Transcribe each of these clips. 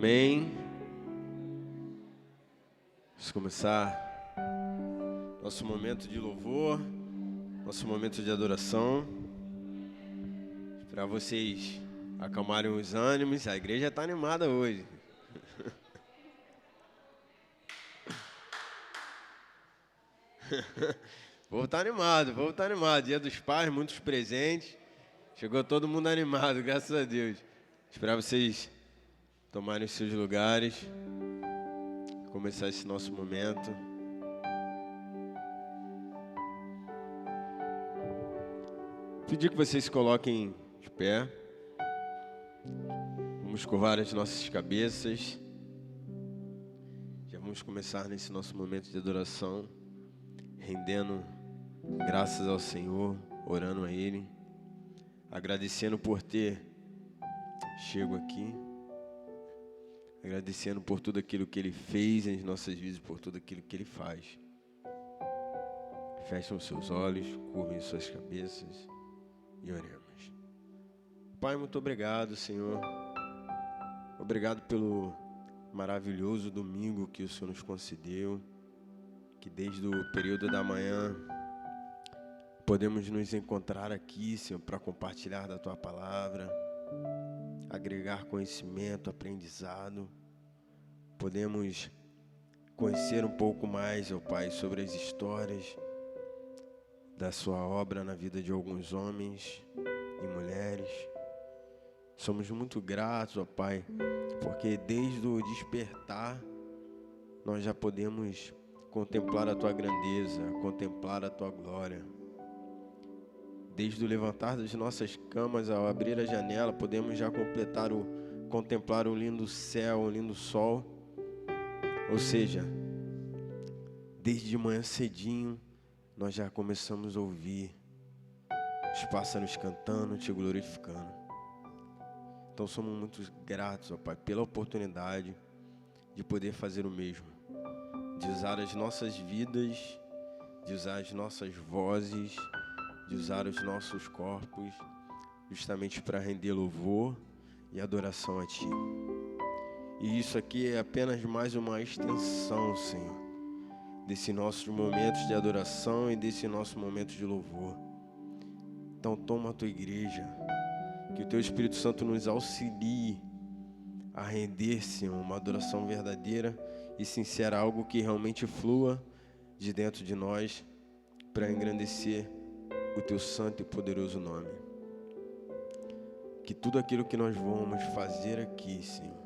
Amém. Vamos começar nosso momento de louvor, nosso momento de adoração. Para vocês acalmarem os ânimos, a igreja está animada hoje. O povo está animado, Dia dos Pais, muitos presentes. Chegou todo mundo animado, graças a Deus. Esperar vocês tomarem os seus lugares, começar esse nosso momento. Pedir que vocês se coloquem de pé. Vamos curvar as nossas cabeças. Já vamos começar nesse nosso momento de adoração, rendendo graças ao Senhor, orando a Ele, agradecendo por ter chego aqui, agradecendo por tudo aquilo que Ele fez em nossas vidas, por tudo aquilo que Ele faz. Fechem os seus olhos, curvem suas cabeças e oremos. Pai, muito obrigado, Senhor. Obrigado pelo maravilhoso domingo que o Senhor nos concedeu, que desde o período da manhã podemos nos encontrar aqui, Senhor, para compartilhar da Tua palavra, agregar conhecimento, aprendizado. Podemos conhecer um pouco mais, ó Pai, sobre as histórias da Sua obra na vida de alguns homens e mulheres. Somos muito gratos, ó Pai, porque desde o despertar nós já podemos contemplar a Tua grandeza, contemplar a Tua glória. Desde o levantar das nossas camas, ao abrir a janela, podemos já contemplar um lindo céu, um lindo sol. Ou seja, desde de manhã cedinho, nós já começamos a ouvir os pássaros cantando, Te glorificando. Então somos muito gratos, ó Pai, pela oportunidade de poder fazer o mesmo, de usar as nossas vidas, de usar as nossas vozes, de usar os nossos corpos, justamente para render louvor e adoração a Ti. E isso aqui é apenas mais uma extensão, Senhor, desse nosso momento de adoração e desse nosso momento de louvor. Então toma a Tua igreja, que o Teu Espírito Santo nos auxilie a render, Senhor, uma adoração verdadeira e sincera, algo que realmente flua de dentro de nós para engrandecer o Teu santo e poderoso nome. Que tudo aquilo que nós vamos fazer aqui, Senhor,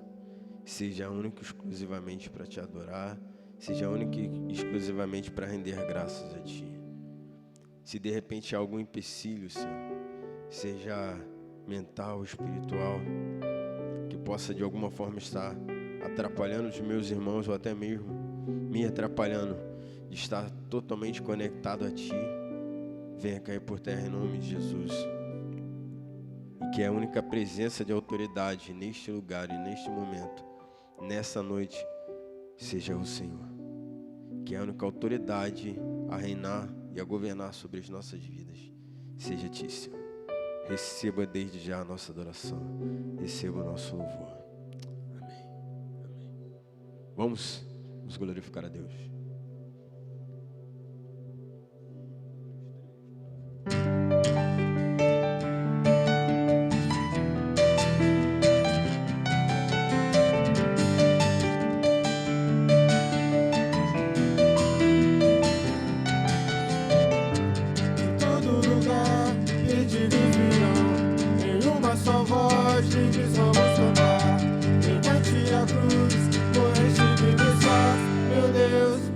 seja único e exclusivamente para Te adorar, seja único e exclusivamente para render graças a Ti. Se de repente há algum empecilho, Senhor, seja mental, espiritual, que possa de alguma forma estar atrapalhando os meus irmãos ou até mesmo me atrapalhando de estar totalmente conectado a Ti, venha cair por terra em nome de Jesus. E que a única presença de autoridade neste lugar e neste momento, nessa noite, seja o Senhor. Que a única autoridade a reinar e a governar sobre as nossas vidas seja Ti, Senhor. Receba desde já a nossa adoração, receba o nosso louvor. Amém. Amém. Vamos glorificar a Deus. Deus.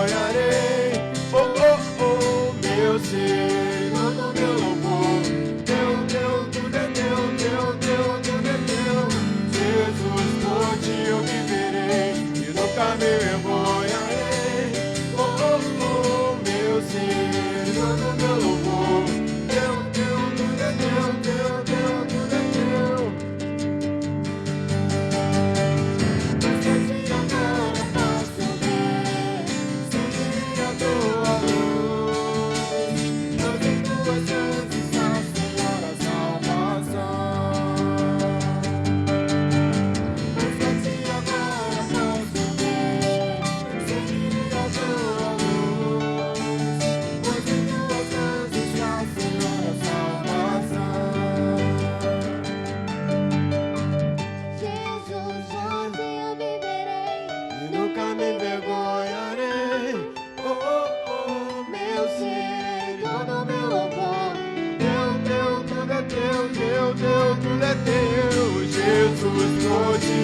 envergonharei. Oh, oh, oh, meu ser, todo meu louvor. Teu, tudo é teu, tudo é teu. Jesus, por ti eu viverei e nunca me envergonharei. Oh, oh, oh, meu ser, todo meu louvor. Teu, tudo é teu, tudo é teu.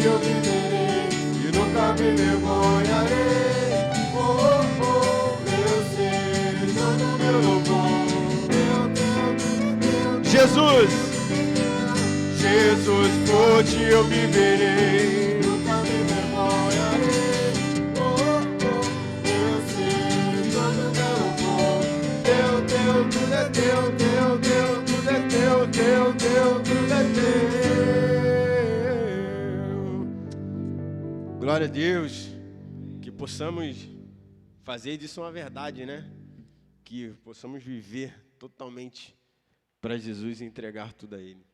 Eu viverei e nunca me envergonharei. Oh, oh, oh, meu ser, todo meu louvor. Jesus, Jesus, por ti eu viverei, nunca me envergonharei. Oh, oh, meu ser, todo meu louvor. Teu, tudo é teu, tudo é teu, tudo é teu. Glória a Deus, que possamos fazer disso uma verdade, né? Que possamos viver totalmente para Jesus e entregar tudo a Ele.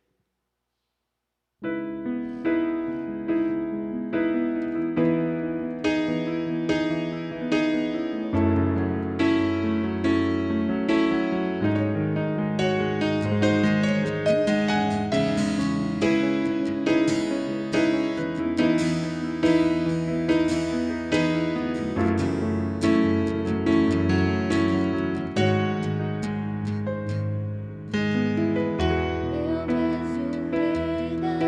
Eu vejo o rei da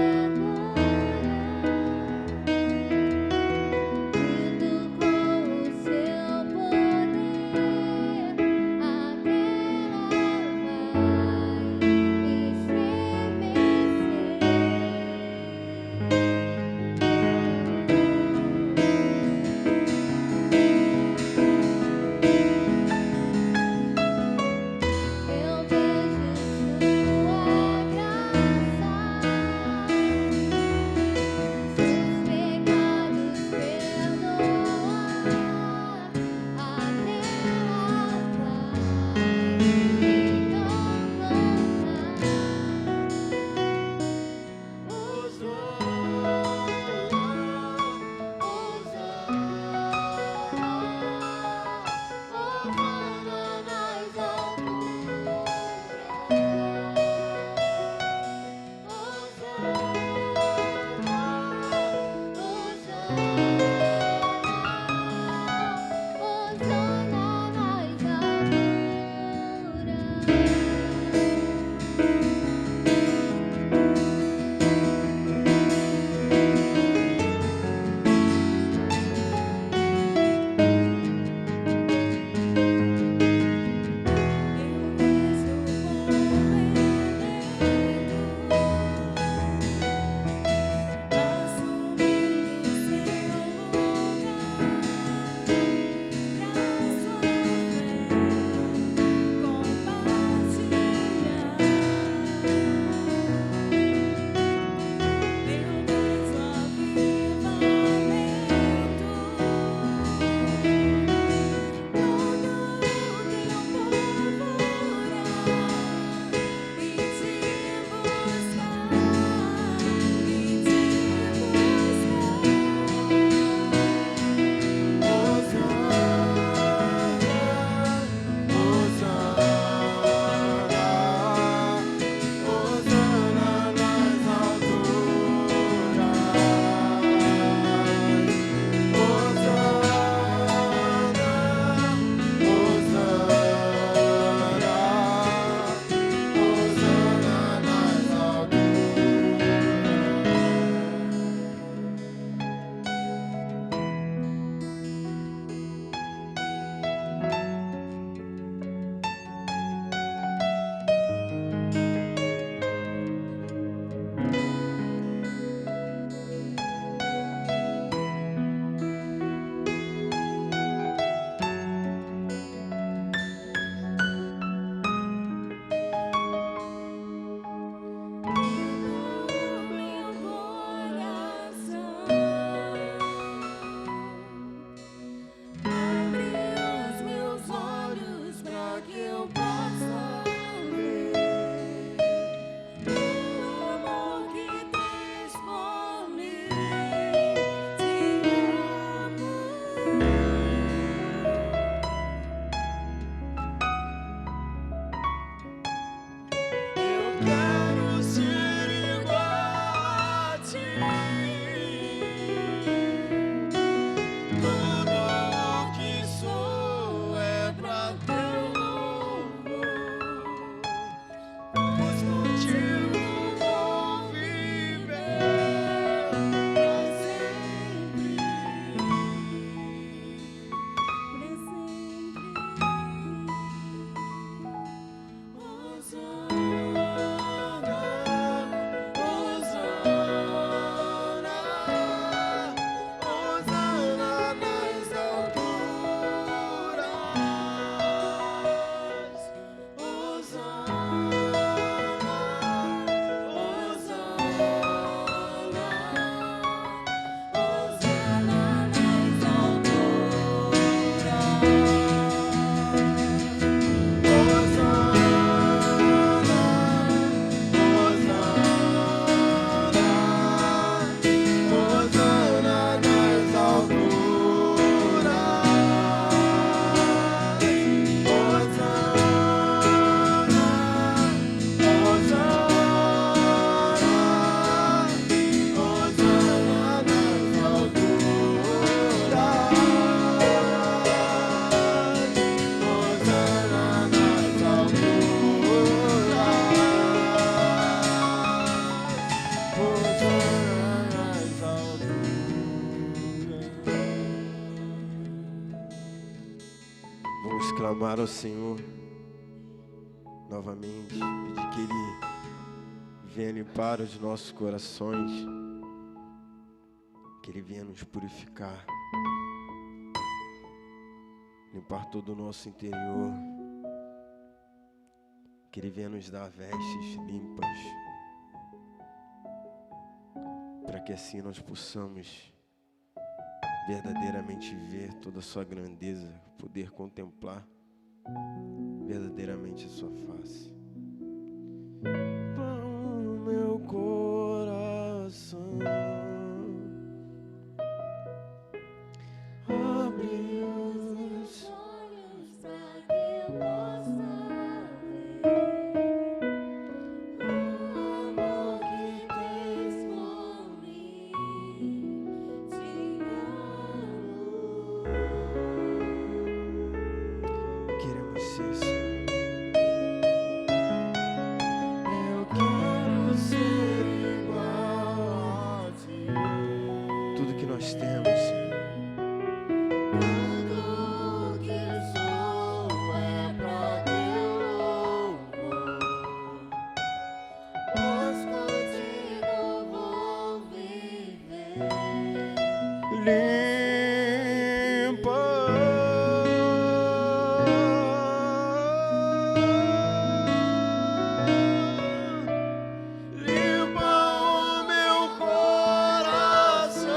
clamar ao Senhor novamente, pedir que Ele venha limpar os nossos corações, que Ele venha nos purificar, limpar todo o nosso interior, que Ele venha nos dar vestes limpas, para que assim nós possamos verdadeiramente ver toda a sua grandeza, poder contemplar verdadeiramente a sua face. Para o meu coração, abre os olhos para que eu possa ver o amor que tens por mim. Queremos ser, Senhor. Eu quero ser igual a Ti. Tudo que nós temos, Senhor. Tudo que sou é pra Teu louvor, pois contigo vou viver. Limpa o meu coração,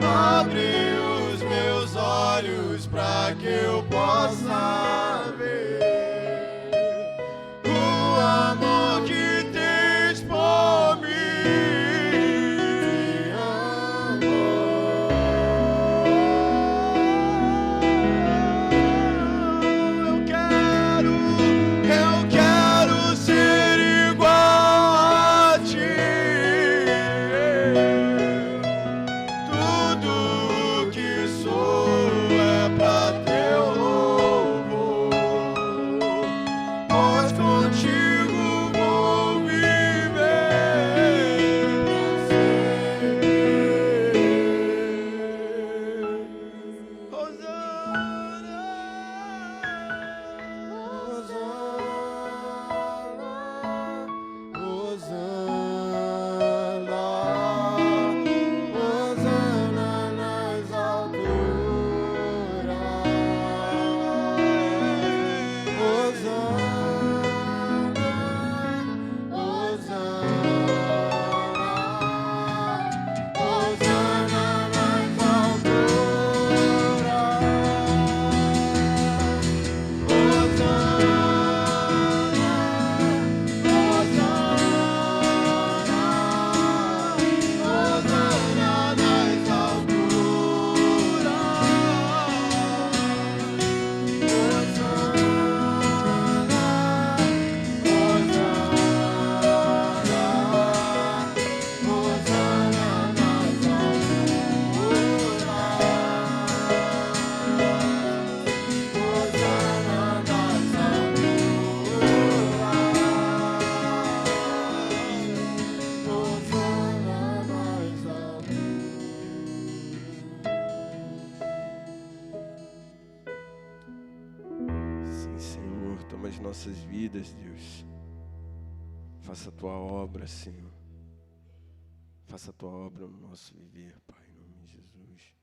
abre os meus olhos para que eu possa ver o amor que tens por mim. Eu quero ser igual a Ti. Tudo que sou é pra Teu louvor, pois contigo vou viver. Hosana, Hosana, Hosana nas alturas. Hosana, Hosana, Hosana nas Sim, Senhor, toma as nossas vidas, Deus. Faça a Tua obra, Senhor. Faça a Tua obra no nosso viver, Pai, em nome de Jesus.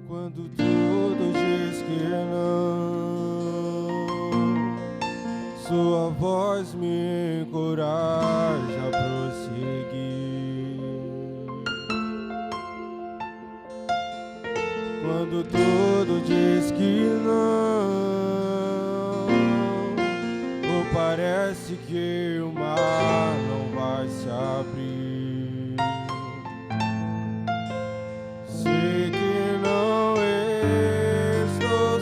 Quando tudo diz que não, Sua voz me encoraja a prosseguir. Quando tudo diz que não, ou parece que o mar não vai se abrir, sei que não estou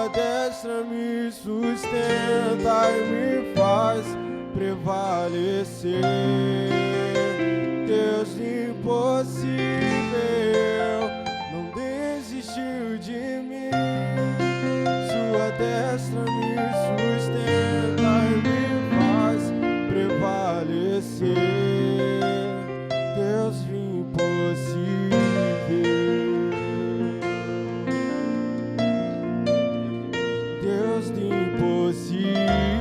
Sua destra me sustenta e me faz prevalecer. Deus impossível não desistiu de mim. Sua destra me sustenta e me faz prevalecer. Deus impossível. Deus do impossível.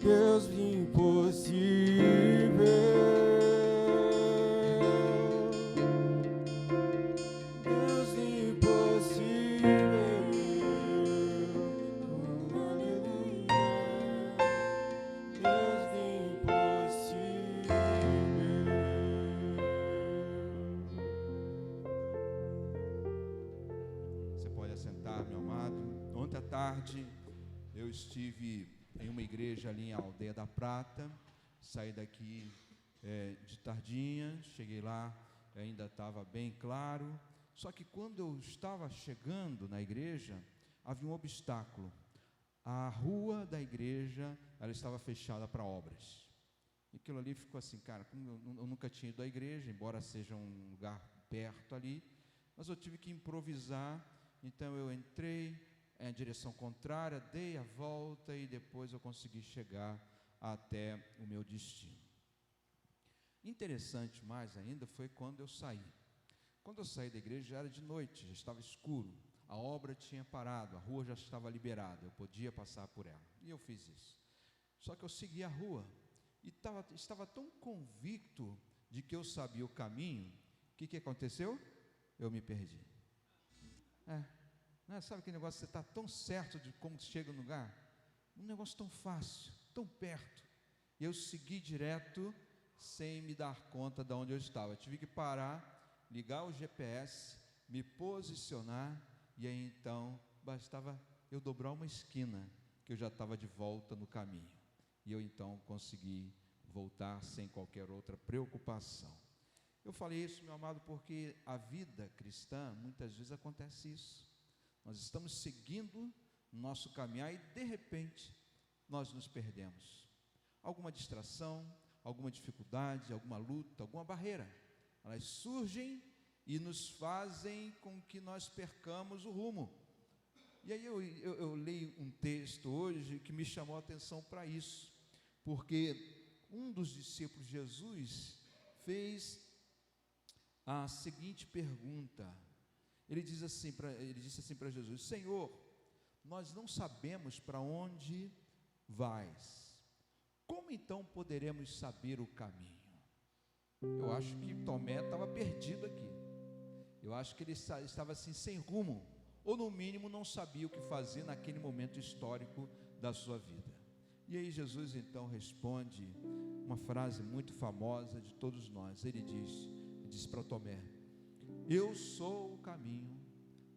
Deus impossível, Deus impossível, aleluia, Deus impossível. Você pode assentar, meu amado. Ontem à tarde eu estive em uma igreja ali em Aldeia da Prata. Saí daqui de tardinha, cheguei lá, ainda estava bem claro. Só que quando eu estava chegando na igreja, havia um obstáculo. A rua da igreja, ela estava fechada para obras. E aquilo ali ficou assim, cara, como eu nunca tinha ido à igreja, embora seja um lugar perto ali, mas eu tive que improvisar. Então eu entrei em direção contrária, dei a volta e depois eu consegui chegar até o meu destino. Interessante mais ainda foi quando eu saí. Quando eu saí da igreja já era de noite, já estava escuro, a obra tinha parado, a rua já estava liberada, eu podia passar por ela, e eu fiz isso. Só que eu segui a rua e estava tão convicto de que eu sabia o caminho, que aconteceu? Eu me perdi. Sabe aquele negócio, você está tão certo de como chega no lugar? Um negócio tão fácil, tão perto. E eu segui direto, sem me dar conta de onde eu estava. Eu tive que parar, ligar o GPS, me posicionar, e aí então, bastava eu dobrar uma esquina, que eu já estava de volta no caminho. E eu então consegui voltar sem qualquer outra preocupação. Eu falei isso, meu amado, porque a vida cristã, muitas vezes acontece isso. Nós estamos seguindo o nosso caminhar e, de repente, nós nos perdemos. Alguma distração, alguma dificuldade, alguma luta, alguma barreira, elas surgem e nos fazem com que nós percamos o rumo. E aí eu leio um texto hoje que me chamou a atenção para isso, porque um dos discípulos de Jesus fez a seguinte pergunta. Ele disse assim para Jesus: Senhor, nós não sabemos para onde vais. Como então poderemos saber o caminho? Eu acho que Tomé estava perdido aqui. Eu acho que ele estava assim sem rumo, ou no mínimo não sabia o que fazer naquele momento histórico da sua vida. E aí Jesus então responde uma frase muito famosa de todos nós. Ele diz para Tomé: eu sou o caminho,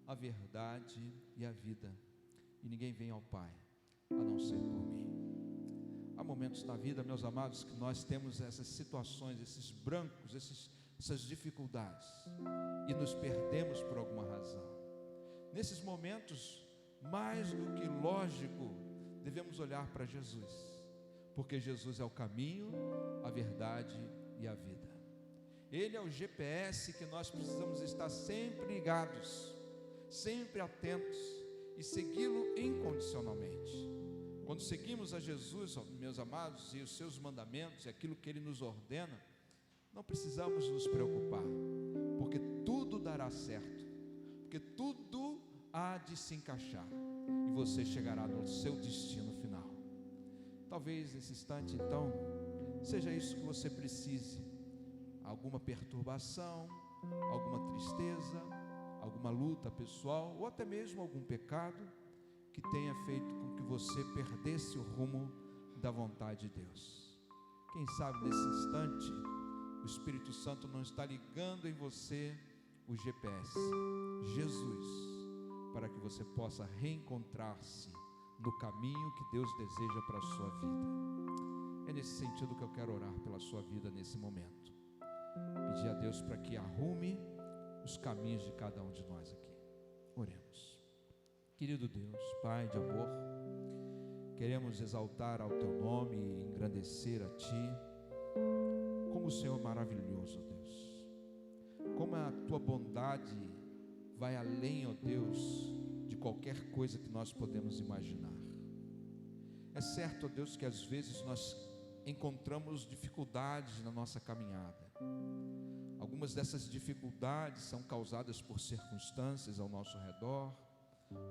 a verdade e a vida, e ninguém vem ao Pai a não ser por mim. Há momentos na vida, meus amados, que nós temos essas situações, esses brancos, essas dificuldades, e nos perdemos por alguma razão. Nesses momentos, mais do que lógico, devemos olhar para Jesus, porque Jesus é o caminho, a verdade e a vida. Ele é o GPS que nós precisamos estar sempre ligados, sempre atentos e segui-lo incondicionalmente. Quando seguimos a Jesus, meus amados, e os seus mandamentos e aquilo que Ele nos ordena, não precisamos nos preocupar, porque tudo dará certo, porque tudo há de se encaixar, e você chegará no seu destino final. Talvez nesse instante, então, seja isso que você precise: alguma perturbação, alguma tristeza, alguma luta pessoal, ou até mesmo algum pecado que tenha feito com que você perdesse o rumo da vontade de Deus. Quem sabe nesse instante o Espírito Santo não está ligando em você o GPS, Jesus, para que você possa reencontrar-se no caminho que Deus deseja para a sua vida. É nesse sentido que eu quero orar pela sua vida nesse momento. Pedir a Deus para que arrume os caminhos de cada um de nós aqui. Oremos. Querido Deus, Pai de amor, queremos exaltar ao Teu nome e engrandecer a Ti, como o Senhor é maravilhoso, Deus, como a Tua bondade vai além, ó Deus, de qualquer coisa que nós podemos imaginar. É certo, ó Deus, que às vezes nós encontramos dificuldades na nossa caminhada. Algumas dessas dificuldades são causadas por circunstâncias ao nosso redor,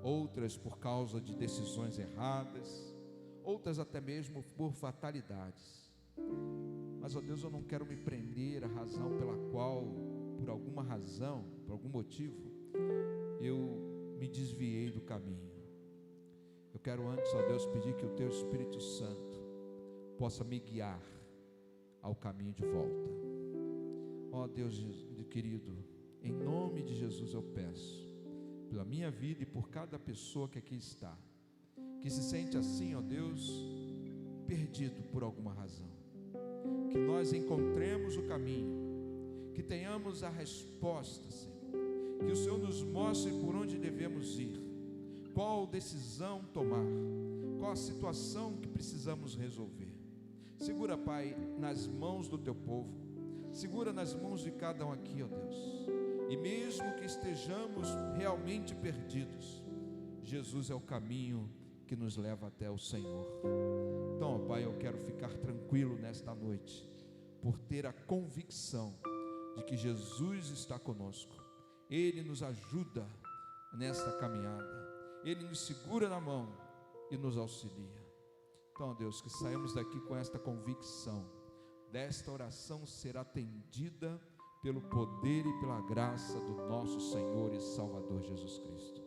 outras por causa de decisões erradas, outras até mesmo por fatalidades. Mas, ó Deus, eu não quero me prender à razão pela qual, por alguma razão, por algum motivo, eu me desviei do caminho. Eu quero antes, ó Deus, pedir que o Teu Espírito Santo possa me guiar ao caminho de volta. Ó Deus querido, em nome de Jesus eu peço, pela minha vida e por cada pessoa que aqui está, que se sente assim, ó Deus, perdido por alguma razão, que nós encontremos o caminho, que tenhamos a resposta, Senhor, que o Senhor nos mostre por onde devemos ir, qual decisão tomar, qual a situação que precisamos resolver. Segura, Pai, nas mãos do Teu povo, segura nas mãos de cada um aqui, ó Deus. E mesmo que estejamos realmente perdidos, Jesus é o caminho que nos leva até o Senhor. Então, ó Pai, eu quero ficar tranquilo nesta noite, por ter a convicção de que Jesus está conosco. Ele nos ajuda nesta caminhada, Ele nos segura na mão e nos auxilia. Então, ó Deus, que saímos daqui com esta convicção, desta oração será atendida pelo poder e pela graça do nosso Senhor e Salvador Jesus Cristo.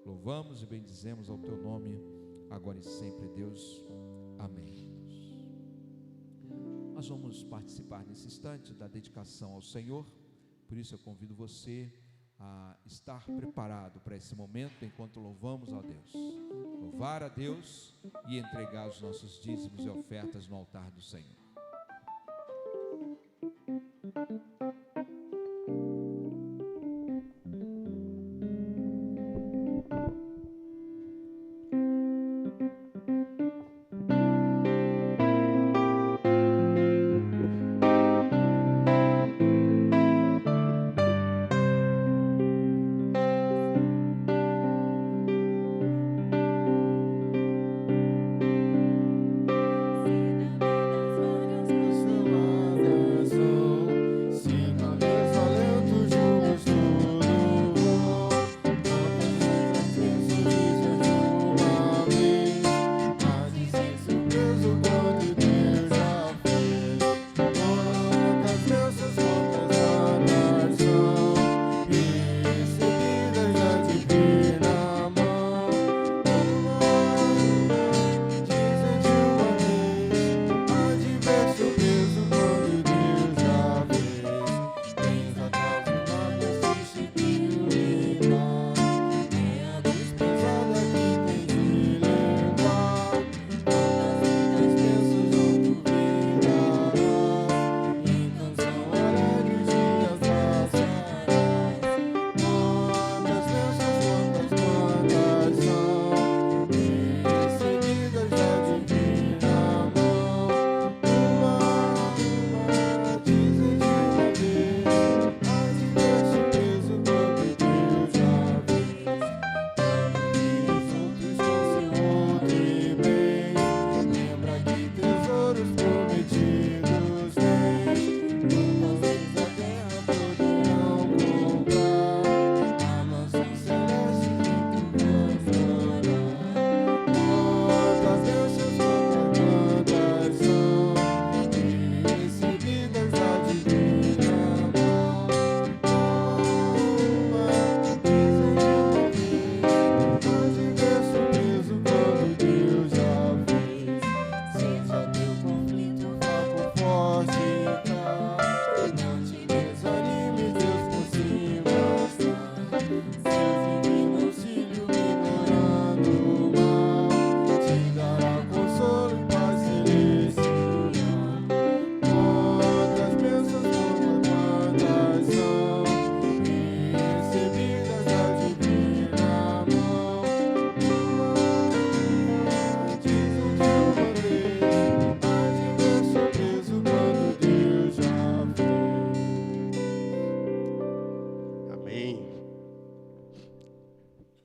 Louvamos e bendizemos ao Teu nome, agora e sempre, Deus. Amém. Nós vamos participar nesse instante da dedicação ao Senhor, por isso eu convido você a estar preparado para esse momento, enquanto louvamos a Deus. Louvar a Deus e entregar os nossos dízimos e ofertas no altar do Senhor. Se na vida for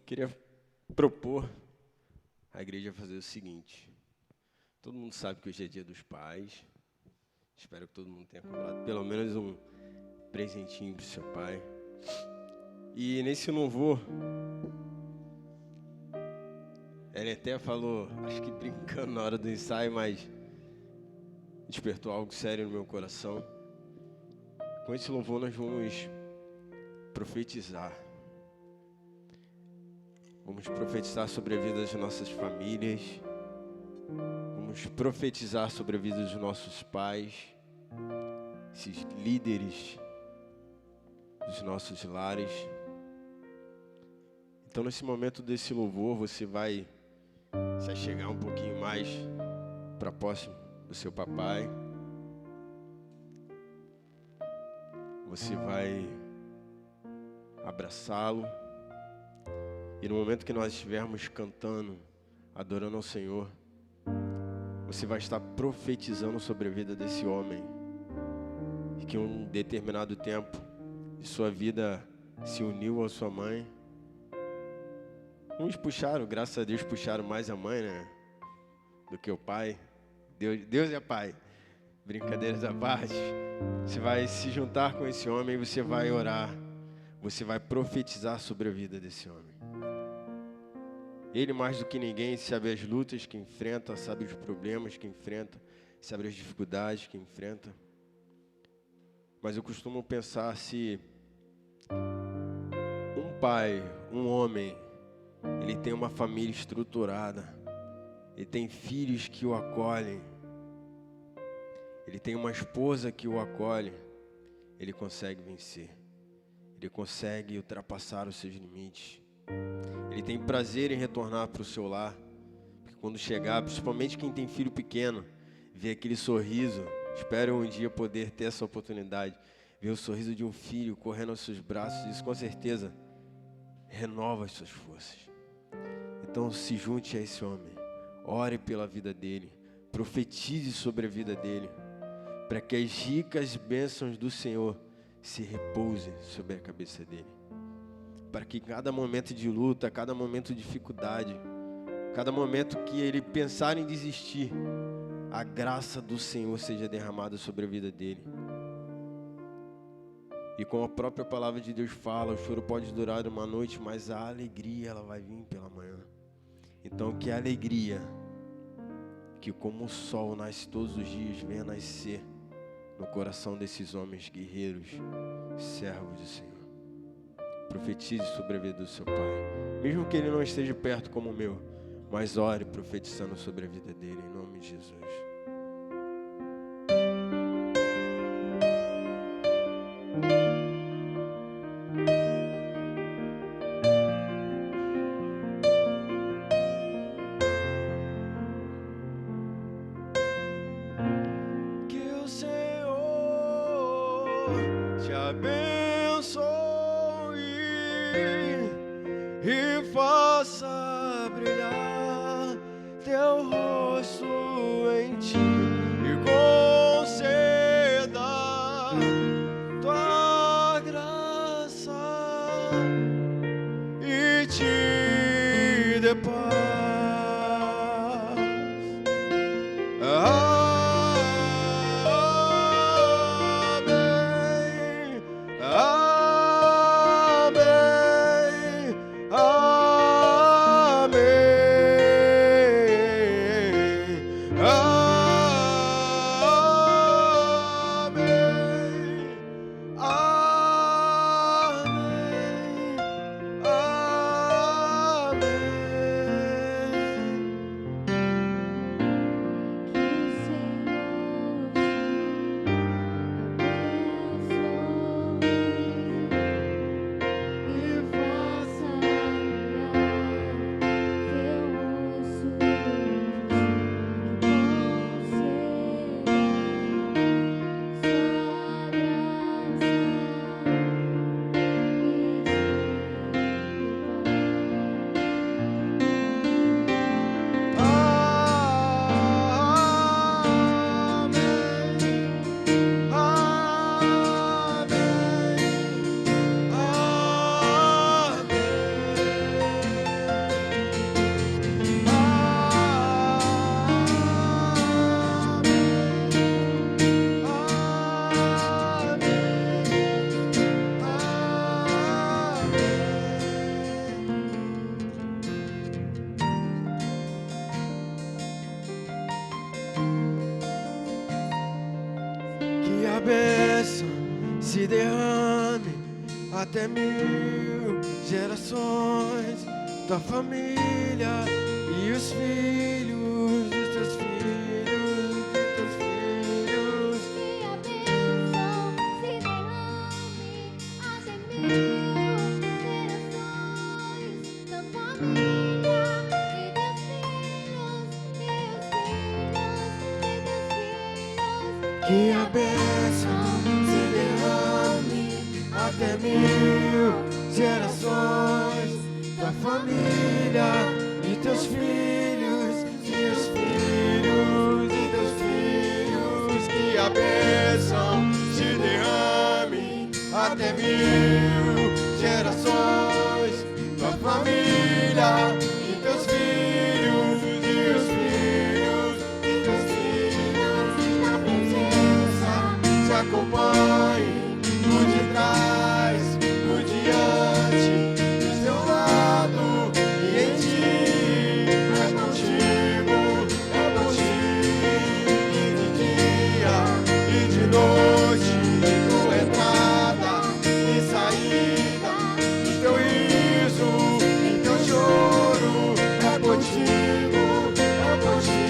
Queria propor a igreja fazer o seguinte. Todo mundo sabe que hoje é dia dos pais. Espero que todo mundo tenha comprado pelo menos um presentinho para o seu pai. E nesse louvor, ele até falou, acho que brincando na hora do ensaio, mas despertou algo sério no meu coração. Com esse louvor nós vamos profetizar. Vamos profetizar sobre a vida das nossas famílias. Vamos profetizar sobre a vida dos nossos pais, esses líderes dos nossos lares. Então, nesse momento desse louvor, você vai se chegar um pouquinho mais para próximo do seu papai. Você vai abraçá-lo. E no momento que nós estivermos cantando, adorando ao Senhor, você vai estar profetizando sobre a vida desse homem. E que um determinado tempo de sua vida se uniu à sua mãe. Uns puxaram, graças a Deus, puxaram mais a mãe, né? Do que o pai. Deus é pai. Brincadeiras à parte. Você vai se juntar com esse homem e você vai orar. Você vai profetizar sobre a vida desse homem. Ele, mais do que ninguém, sabe as lutas que enfrenta, sabe os problemas que enfrenta, sabe as dificuldades que enfrenta. Mas eu costumo pensar se um pai, um homem, ele tem uma família estruturada, ele tem filhos que o acolhem, ele tem uma esposa que o acolhe, ele consegue vencer, ele consegue ultrapassar os seus limites. Ele tem prazer em retornar para o seu lar, porque quando chegar, principalmente quem tem filho pequeno, ver aquele sorriso, espero um dia poder ter essa oportunidade, ver o sorriso de um filho correndo aos seus braços, isso com certeza renova as suas forças. Então se junte a esse homem, ore pela vida dele, profetize sobre a vida dele, para que as ricas bênçãos do Senhor se repousem sobre a cabeça dele. Para que cada momento de luta, cada momento de dificuldade, cada momento que ele pensar em desistir, a graça do Senhor seja derramada sobre a vida dele. E como a própria palavra de Deus fala, o choro pode durar uma noite, mas a alegria ela vai vir pela manhã. Então que a alegria, que como o sol nasce todos os dias, venha nascer no coração desses homens guerreiros, servos do Senhor. Profetize sobre a vida do seu pai, mesmo que ele não esteja perto como o meu, mas ore profetizando sobre a vida dele, em nome de Jesus. Que o Senhor te abençoe e faça brilhar teu rosto em ti e conceda tua graça e te dê paz. se derrame até 1000 gerações, tua família e os filhos dos teus filhos, dos teus filhos. Que a bênção se derrame até 1000 gerações, tua família e teus filhos, e os filhos e teus filhos. Que a bênção se derrame até 1000 gerações, tua família e teus filhos, e os filhos e teus filhos. Na presença Se acompanhe por detrás, por diante, do seu lado e em ti. É contigo, e de dia e de noite, tua entrada e saída, o teu riso e teu choro. É contigo, é contigo,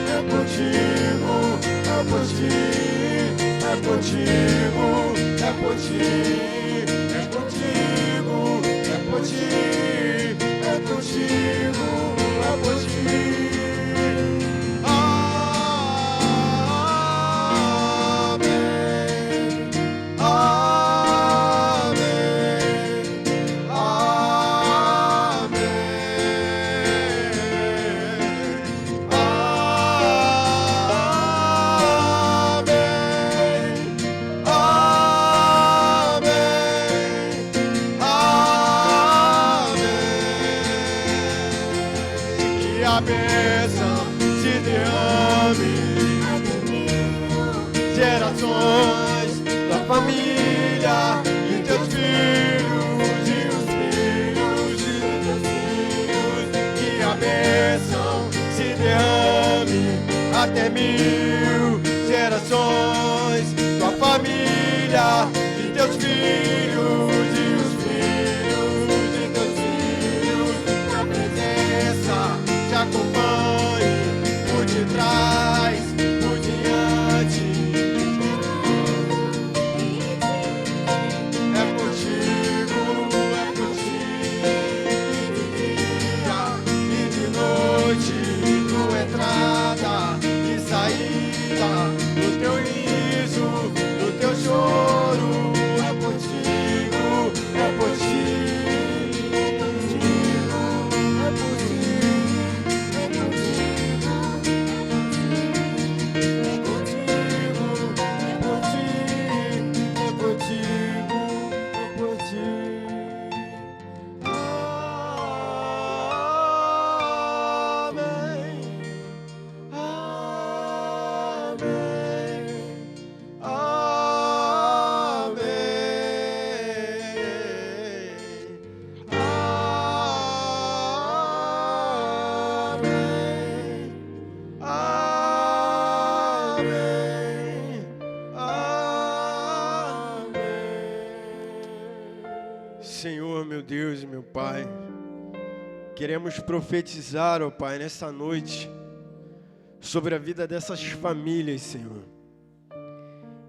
é contigo, é contigo, é contigo, é contigo, é contigo, é contigo, é contigo, é contigo. Amém, que a bênção se derrame gerações da família e teus filhos e os filhos e teus filhos. Que a bênção se derrame até 1000 gerações, tua família e teus filhos e os filhos e teus filhos. Na presença te acompanhe por detrás, por diante. É contigo, de dia e de noite, tua entrada e saída, o teu riso, o teu choro. É contigo, é contigo, é contigo, é contigo, é contigo, é contigo. Senhor, meu Deus e meu Pai, queremos profetizar, ó Pai, nessa noite, sobre a vida dessas famílias, Senhor.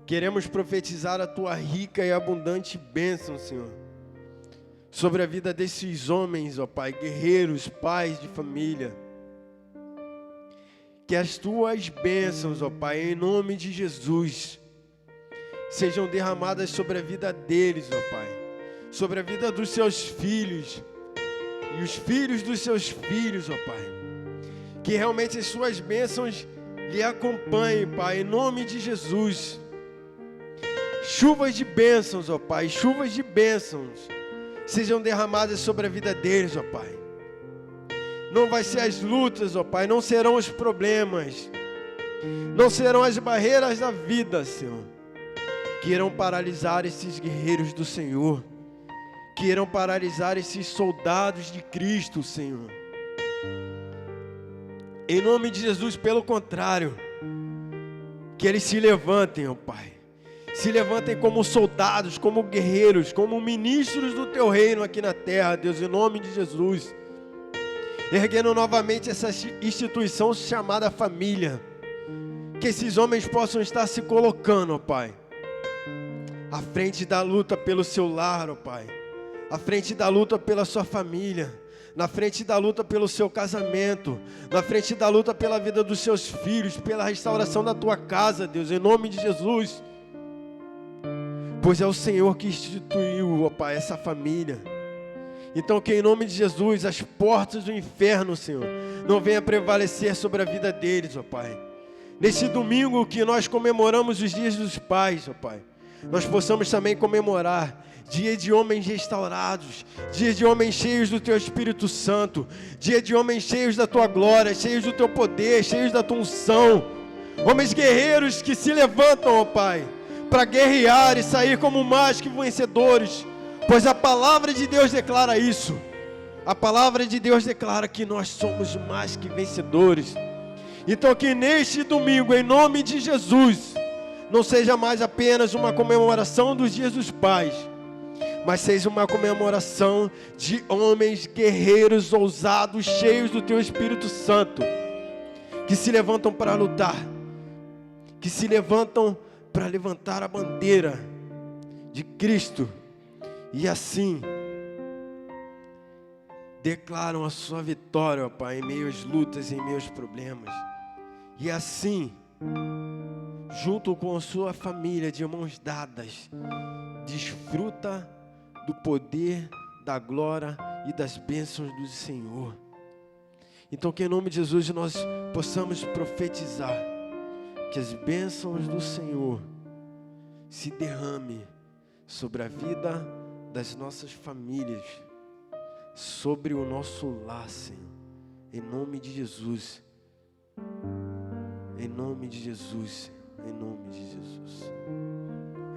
Queremos profetizar a Tua rica e abundante bênção, Senhor, sobre a vida desses homens, ó Pai, guerreiros, pais de família. Que as Tuas bênçãos, ó Pai, em nome de Jesus, sejam derramadas sobre a vida deles, ó Pai, sobre a vida dos seus filhos e os filhos dos seus filhos, ó Pai. Que realmente as suas bênçãos lhe acompanhem, Pai, em nome de Jesus. Chuvas de bênçãos, ó Pai, chuvas de bênçãos sejam derramadas sobre a vida deles, ó Pai. Não vai ser as lutas, ó Pai, não serão os problemas, não serão as barreiras da vida, Senhor, que irão paralisar esses guerreiros do Senhor, que irão paralisar esses soldados de Cristo, Senhor. Em nome de Jesus, pelo contrário, que eles se levantem, ó Pai, se levantem como soldados, como guerreiros, como ministros do teu reino aqui na terra, Deus, em nome de Jesus. Erguendo novamente essa instituição chamada família. Que esses homens possam estar se colocando, ó Pai, à frente da luta pelo seu lar, ó Pai, à frente da luta pela sua família, na frente da luta pelo seu casamento, na frente da luta pela vida dos seus filhos, pela restauração da tua casa, Deus, em nome de Jesus. Pois é o Senhor que instituiu, ó Pai, essa família. Então que em nome de Jesus as portas do inferno, Senhor, não venham prevalecer sobre a vida deles, ó Pai. Nesse domingo que nós comemoramos os dias dos pais, ó Pai, nós possamos também comemorar dia de homens restaurados, dia de homens cheios do Teu Espírito Santo, dia de homens cheios da Tua glória, cheios do Teu poder, cheios da Tua unção, homens guerreiros que se levantam, ó Pai, para guerrear e sair como mais que vencedores, pois a palavra de Deus declara isso. A palavra de Deus declara que nós somos mais que vencedores. Então que neste domingo, em nome de Jesus, não seja mais apenas uma comemoração dos dias dos pais, mas seja uma comemoração de homens guerreiros, ousados, cheios do Teu Espírito Santo, que se levantam para lutar, que se levantam para levantar a bandeira de Cristo, e assim declaram a sua vitória, ó Pai, em meio às lutas, em meio aos problemas. E assim, junto com a sua família, de mãos dadas, desfruta do poder, da glória e das bênçãos do Senhor. Então que em nome de Jesus nós possamos profetizar que as bênçãos do Senhor se derrame sobre a vida das nossas famílias, sobre o nosso lar, Senhor, em nome de Jesus, em nome de Jesus, Senhor, em nome de Jesus.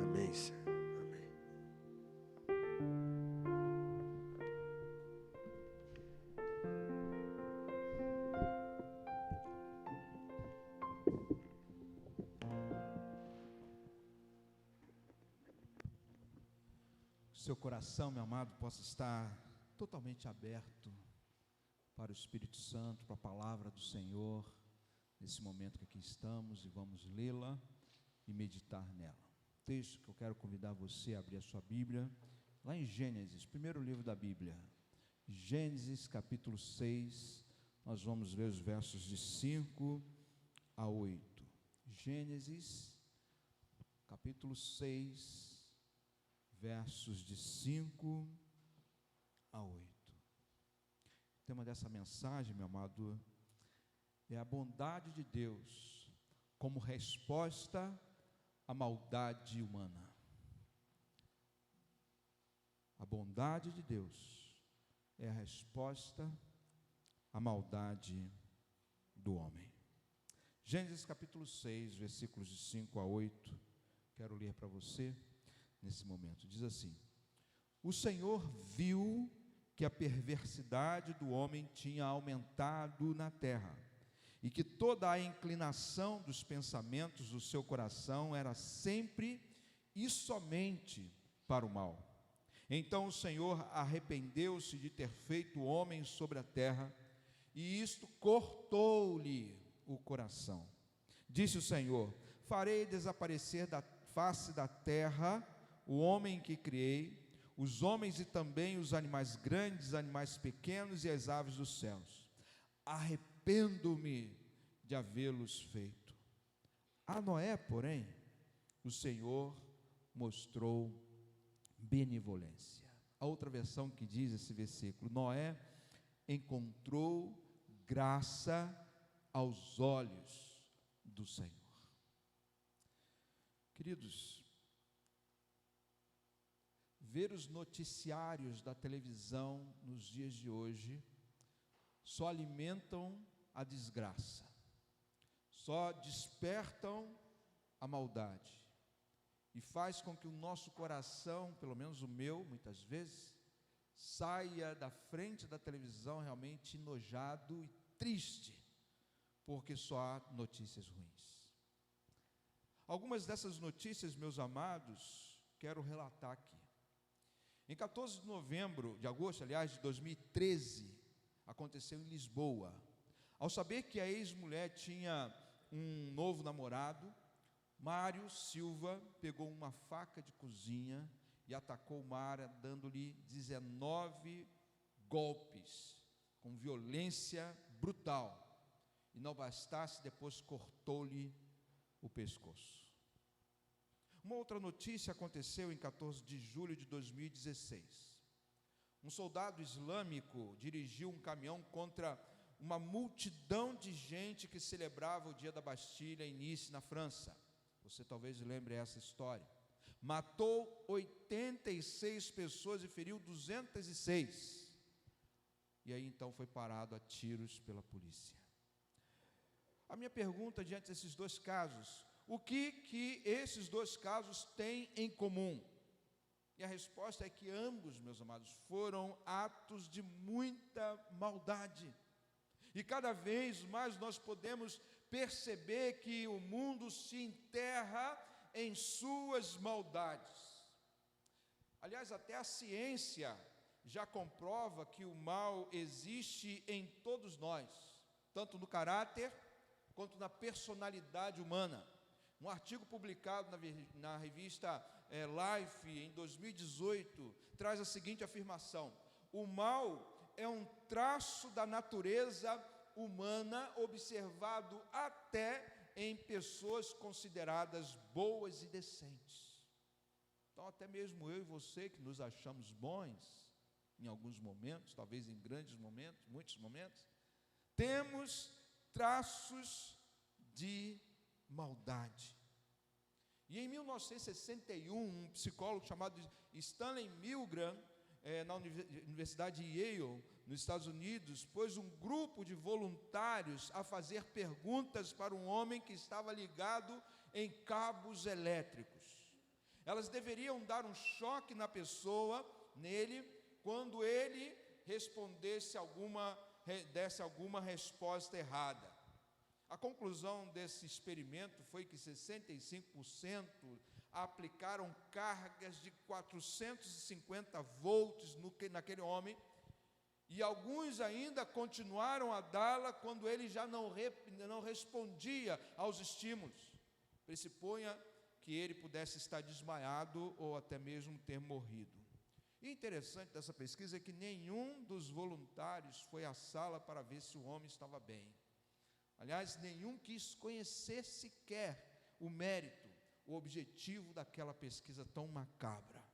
Amém, Senhor. Amém. Seu coração, meu amado, possa estar totalmente aberto para o Espírito Santo, para a palavra do Senhor, nesse momento que aqui estamos, e vamos lê-la e meditar nela. O texto que eu quero convidar você a abrir a sua Bíblia, lá em Gênesis, primeiro livro da Bíblia, Gênesis capítulo 6, nós vamos ler os versos de 5 a 8. Gênesis capítulo 6, versos de 5 a 8. O tema dessa mensagem, meu amado, é a bondade de Deus como resposta à maldade humana. A bondade de Deus é a resposta à maldade do homem. Gênesis capítulo 6, versículos de 5 a 8, quero ler para você nesse momento. Diz assim: o Senhor viu que a perversidade do homem tinha aumentado na terra, e que toda a inclinação dos pensamentos do seu coração era sempre e somente para o mal. Então o Senhor arrependeu-se de ter feito o homem sobre a terra, e isto cortou-lhe o coração. Disse o Senhor: farei desaparecer da face da terra o homem que criei, os homens e também os animais grandes, animais pequenos e as aves dos céus. Arrependo-me de havê-los feito. A Noé, porém, o Senhor mostrou benevolência. A outra versão que diz esse versículo: Noé encontrou graça aos olhos do Senhor. Queridos, ver os noticiários da televisão nos dias de hoje só alimentam a desgraça, só despertam a maldade e faz com que o nosso coração, pelo menos o meu, muitas vezes, saia da frente da televisão realmente enojado e triste, porque só há notícias ruins. Algumas dessas notícias, meus amados, quero relatar aqui. Em 14 de agosto, de 2013, aconteceu em Lisboa. Ao saber que a ex-mulher tinha um novo namorado, Mário Silva pegou uma faca de cozinha e atacou Mara, dando-lhe 19 golpes, com violência brutal. E não bastasse, depois cortou-lhe o pescoço. Uma outra notícia aconteceu em 14 de julho de 2016. Um soldado islâmico dirigiu um caminhão contra uma multidão de gente que celebrava o dia da Bastilha em Nice, na França. Você talvez lembre essa história. Matou 86 pessoas e feriu 206. E aí então foi parado a tiros pela polícia. A minha pergunta diante desses dois casos: o que esses dois casos têm em comum? E a resposta é que ambos, meus amados, foram atos de muita maldade. E cada vez mais nós podemos perceber que o mundo se enterra em suas maldades. Aliás, até a ciência já comprova que o mal existe em todos nós, tanto no caráter quanto na personalidade humana. Um artigo publicado na revista Life, em 2018, traz a seguinte afirmação: o mal é um traço da natureza humana observado até em pessoas consideradas boas e decentes. Então, até mesmo eu e você, que nos achamos bons, em alguns momentos, talvez em grandes momentos, muitos momentos, temos traços de maldade. E em 1961, um psicólogo chamado Stanley Milgram, na Universidade de Yale, nos Estados Unidos, pôs um grupo de voluntários a fazer perguntas para um homem que estava ligado em cabos elétricos. Elas deveriam dar um choque na pessoa, nele, quando ele desse alguma resposta errada. A conclusão desse experimento foi que 65% aplicaram cargas de 450 volts naquele homem, e alguns ainda continuaram a dá-la quando ele já não respondia aos estímulos. Pressuponha que ele pudesse estar desmaiado ou até mesmo ter morrido. E interessante dessa pesquisa é que nenhum dos voluntários foi à sala para ver se o homem estava bem. Aliás, nenhum quis conhecer sequer o mérito, o objetivo daquela pesquisa tão macabra.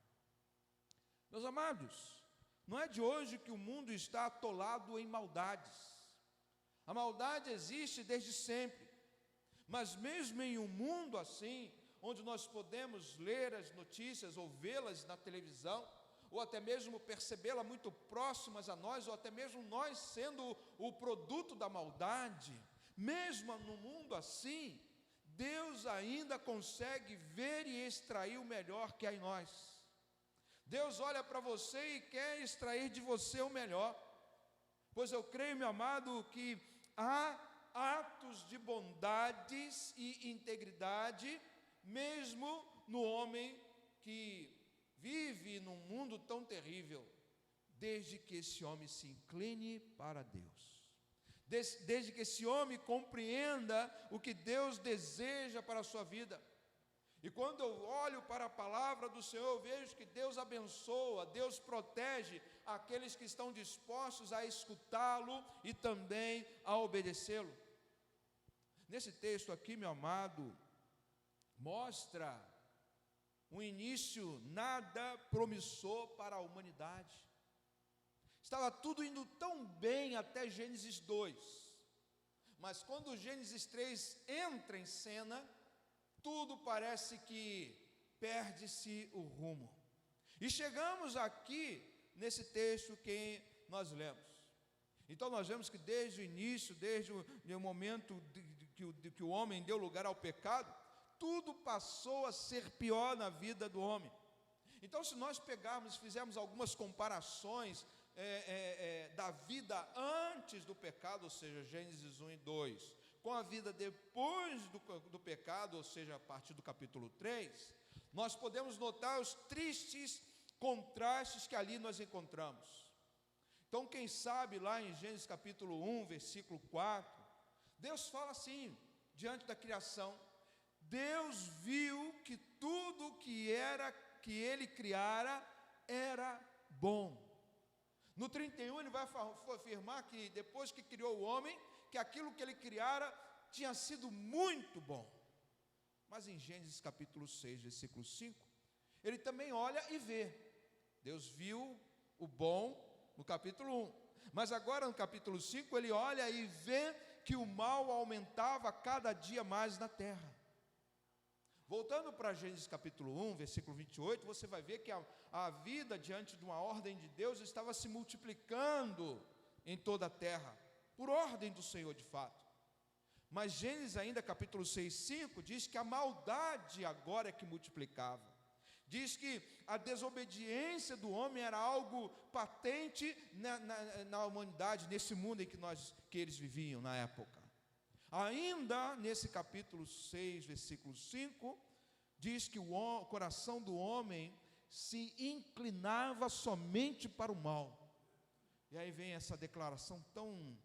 Meus amados, não é de hoje que o mundo está atolado em maldades. A maldade existe desde sempre, mas mesmo em um mundo assim, onde nós podemos ler as notícias ou vê-las na televisão, ou até mesmo percebê-las muito próximas a nós, ou até mesmo nós sendo o produto da maldade, mesmo no mundo assim, Deus ainda consegue ver e extrair o melhor que há em nós. Deus olha para você e quer extrair de você o melhor, pois eu creio, meu amado, que há atos de bondades e integridade, mesmo no homem que vive num mundo tão terrível, desde que esse homem se incline para Deus. Desde que esse homem compreenda o que Deus deseja para a sua vida. E quando eu olho para a palavra do Senhor, eu vejo que Deus abençoa, Deus protege aqueles que estão dispostos a escutá-lo e também a obedecê-lo. Nesse texto aqui, meu amado, mostra um início nada promissor para a humanidade. Estava tudo indo tão bem até Gênesis 2, mas quando Gênesis 3 entra em cena, tudo parece que perde-se o rumo. E chegamos aqui nesse texto que nós lemos. Então nós vemos que desde o início, desde o momento que o homem deu lugar ao pecado, tudo passou a ser pior na vida do homem. Então, se nós fizermos algumas comparações da vida antes do pecado, ou seja, Gênesis 1 e 2, com a vida depois do pecado, ou seja, a partir do capítulo 3, nós podemos notar os tristes contrastes que ali nós encontramos. Então, quem sabe lá em Gênesis capítulo 1, versículo 4, Deus fala assim, diante da criação: Deus viu que tudo que ele criara era bom. No 31 ele vai afirmar que depois que criou o homem, que aquilo que ele criara tinha sido muito bom. Mas em Gênesis capítulo 6, versículo 5, ele também olha e vê. Deus viu o bom no capítulo 1, mas agora no capítulo 5 ele olha e vê que o mal aumentava cada dia mais na terra. Voltando para Gênesis capítulo 1, versículo 28, você vai ver que a vida diante de uma ordem de Deus estava se multiplicando em toda a terra, por ordem do Senhor de fato. Mas Gênesis ainda capítulo 6, 5, diz que a maldade agora é que multiplicava. Diz que a desobediência do homem era algo patente na humanidade, nesse mundo em que eles viviam na época. Ainda nesse capítulo 6, versículo 5, diz que o coração do homem se inclinava somente para o mal. E aí vem essa declaração tão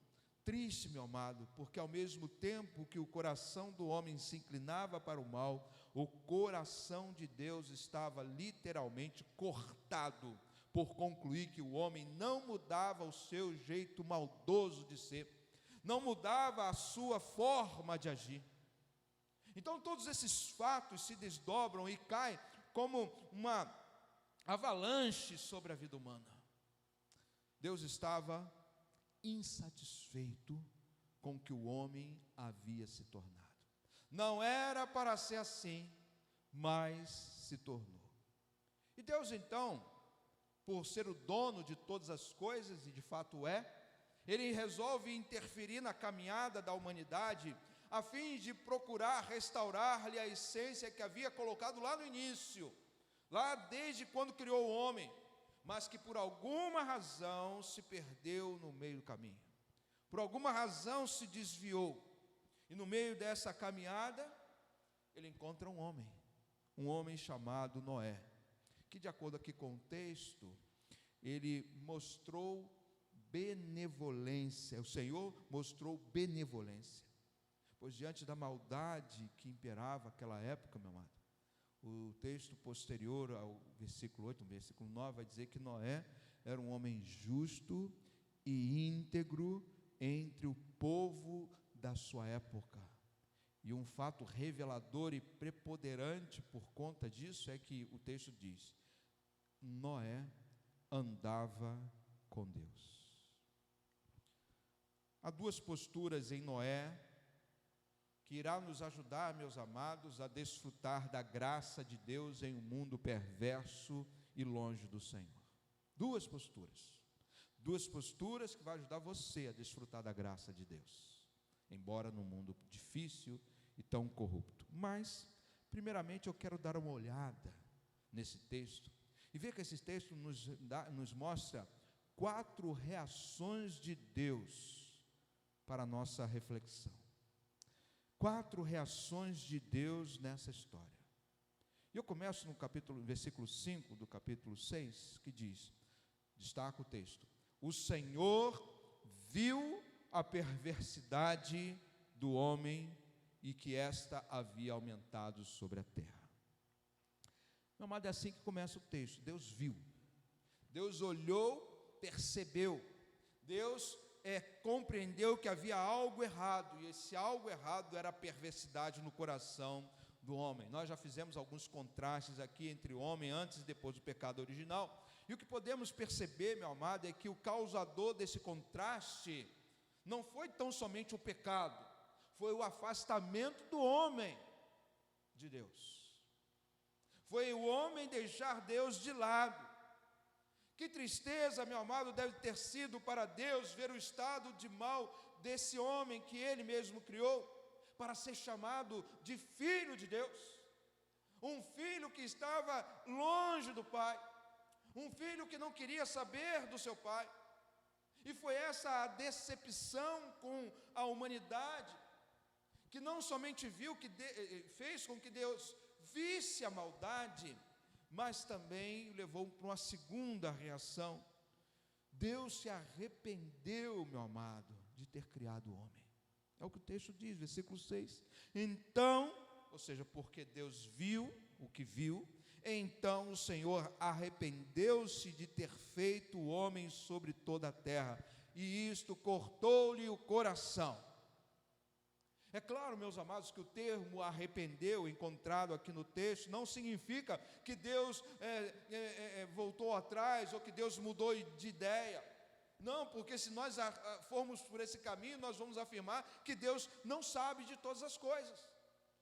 triste, meu amado, porque ao mesmo tempo que o coração do homem se inclinava para o mal, o coração de Deus estava literalmente cortado, por concluir que o homem não mudava o seu jeito maldoso de ser, não mudava a sua forma de agir. Então todos esses fatos se desdobram e caem como uma avalanche sobre a vida humana. Deus estava insatisfeito com o que o homem havia se tornado. Não era para ser assim, mas se tornou. E Deus então, por ser o dono de todas as coisas, e de fato é, Ele resolve interferir na caminhada da humanidade, a fim de procurar restaurar-lhe a essência que havia colocado lá no início, lá desde quando criou o homem, mas que por alguma razão se perdeu no meio do caminho, por alguma razão se desviou, e no meio dessa caminhada, ele encontra um homem chamado Noé, que de acordo aqui com o texto, ele mostrou benevolência, o Senhor mostrou benevolência, pois diante da maldade que imperava naquela época, meu amado, o texto posterior ao versículo 8, versículo 9, vai dizer que Noé era um homem justo e íntegro entre o povo da sua época. E um fato revelador e preponderante por conta disso é que o texto diz: Noé andava com Deus. Há duas posturas em Noé que irá nos ajudar, meus amados, a desfrutar da graça de Deus em um mundo perverso e longe do Senhor. Duas posturas que vão ajudar você a desfrutar da graça de Deus, embora num mundo difícil e tão corrupto. Mas, primeiramente, eu quero dar uma olhada nesse texto e ver que esse texto nos mostra 4 reações de Deus para a nossa reflexão. 4 reações de Deus nessa história. E eu começo no versículo 5 do capítulo 6, que diz, destaca o texto: o Senhor viu a perversidade do homem e que esta havia aumentado sobre a terra. Meu amado, é assim que começa o texto. Deus viu, Deus olhou, percebeu, Deus compreendeu que havia algo errado, e esse algo errado era a perversidade no coração do homem. Nós já fizemos alguns contrastes aqui entre o homem antes e depois do pecado original, e o que podemos perceber, meu amado, é que o causador desse contraste não foi tão somente o pecado, foi o afastamento do homem de Deus, foi o homem deixar Deus de lado. Que tristeza, meu amado, deve ter sido para Deus ver o estado de mal desse homem que Ele mesmo criou, para ser chamado de filho de Deus, um filho que estava longe do Pai, um filho que não queria saber do seu Pai. E foi essa a decepção com a humanidade que não somente viu, fez com que Deus visse a maldade, mas também levou para uma segunda reação. Deus se arrependeu, meu amado, de ter criado o homem. É o que o texto diz, versículo 6. Então, ou seja, porque Deus viu o que viu, então o Senhor arrependeu-se de ter feito o homem sobre toda a terra, e isto cortou-lhe o coração. É claro, meus amados, que o termo arrependeu, encontrado aqui no texto, não significa que Deus voltou atrás, ou que Deus mudou de ideia. Não, porque se nós formos por esse caminho, nós vamos afirmar que Deus não sabe de todas as coisas.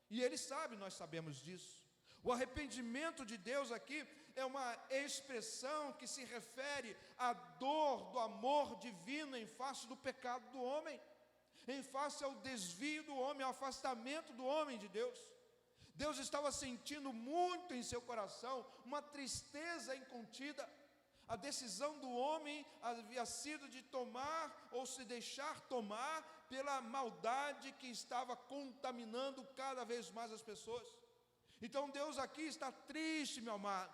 E Ele sabe, nós sabemos disso. O arrependimento de Deus aqui é uma expressão que se refere à dor do amor divino em face do pecado do homem, em face ao desvio do homem, ao afastamento do homem de Deus. Deus estava sentindo muito em seu coração uma tristeza incontida. A decisão do homem havia sido de tomar ou se deixar tomar pela maldade que estava contaminando cada vez mais as pessoas. Então Deus aqui está triste, meu amado,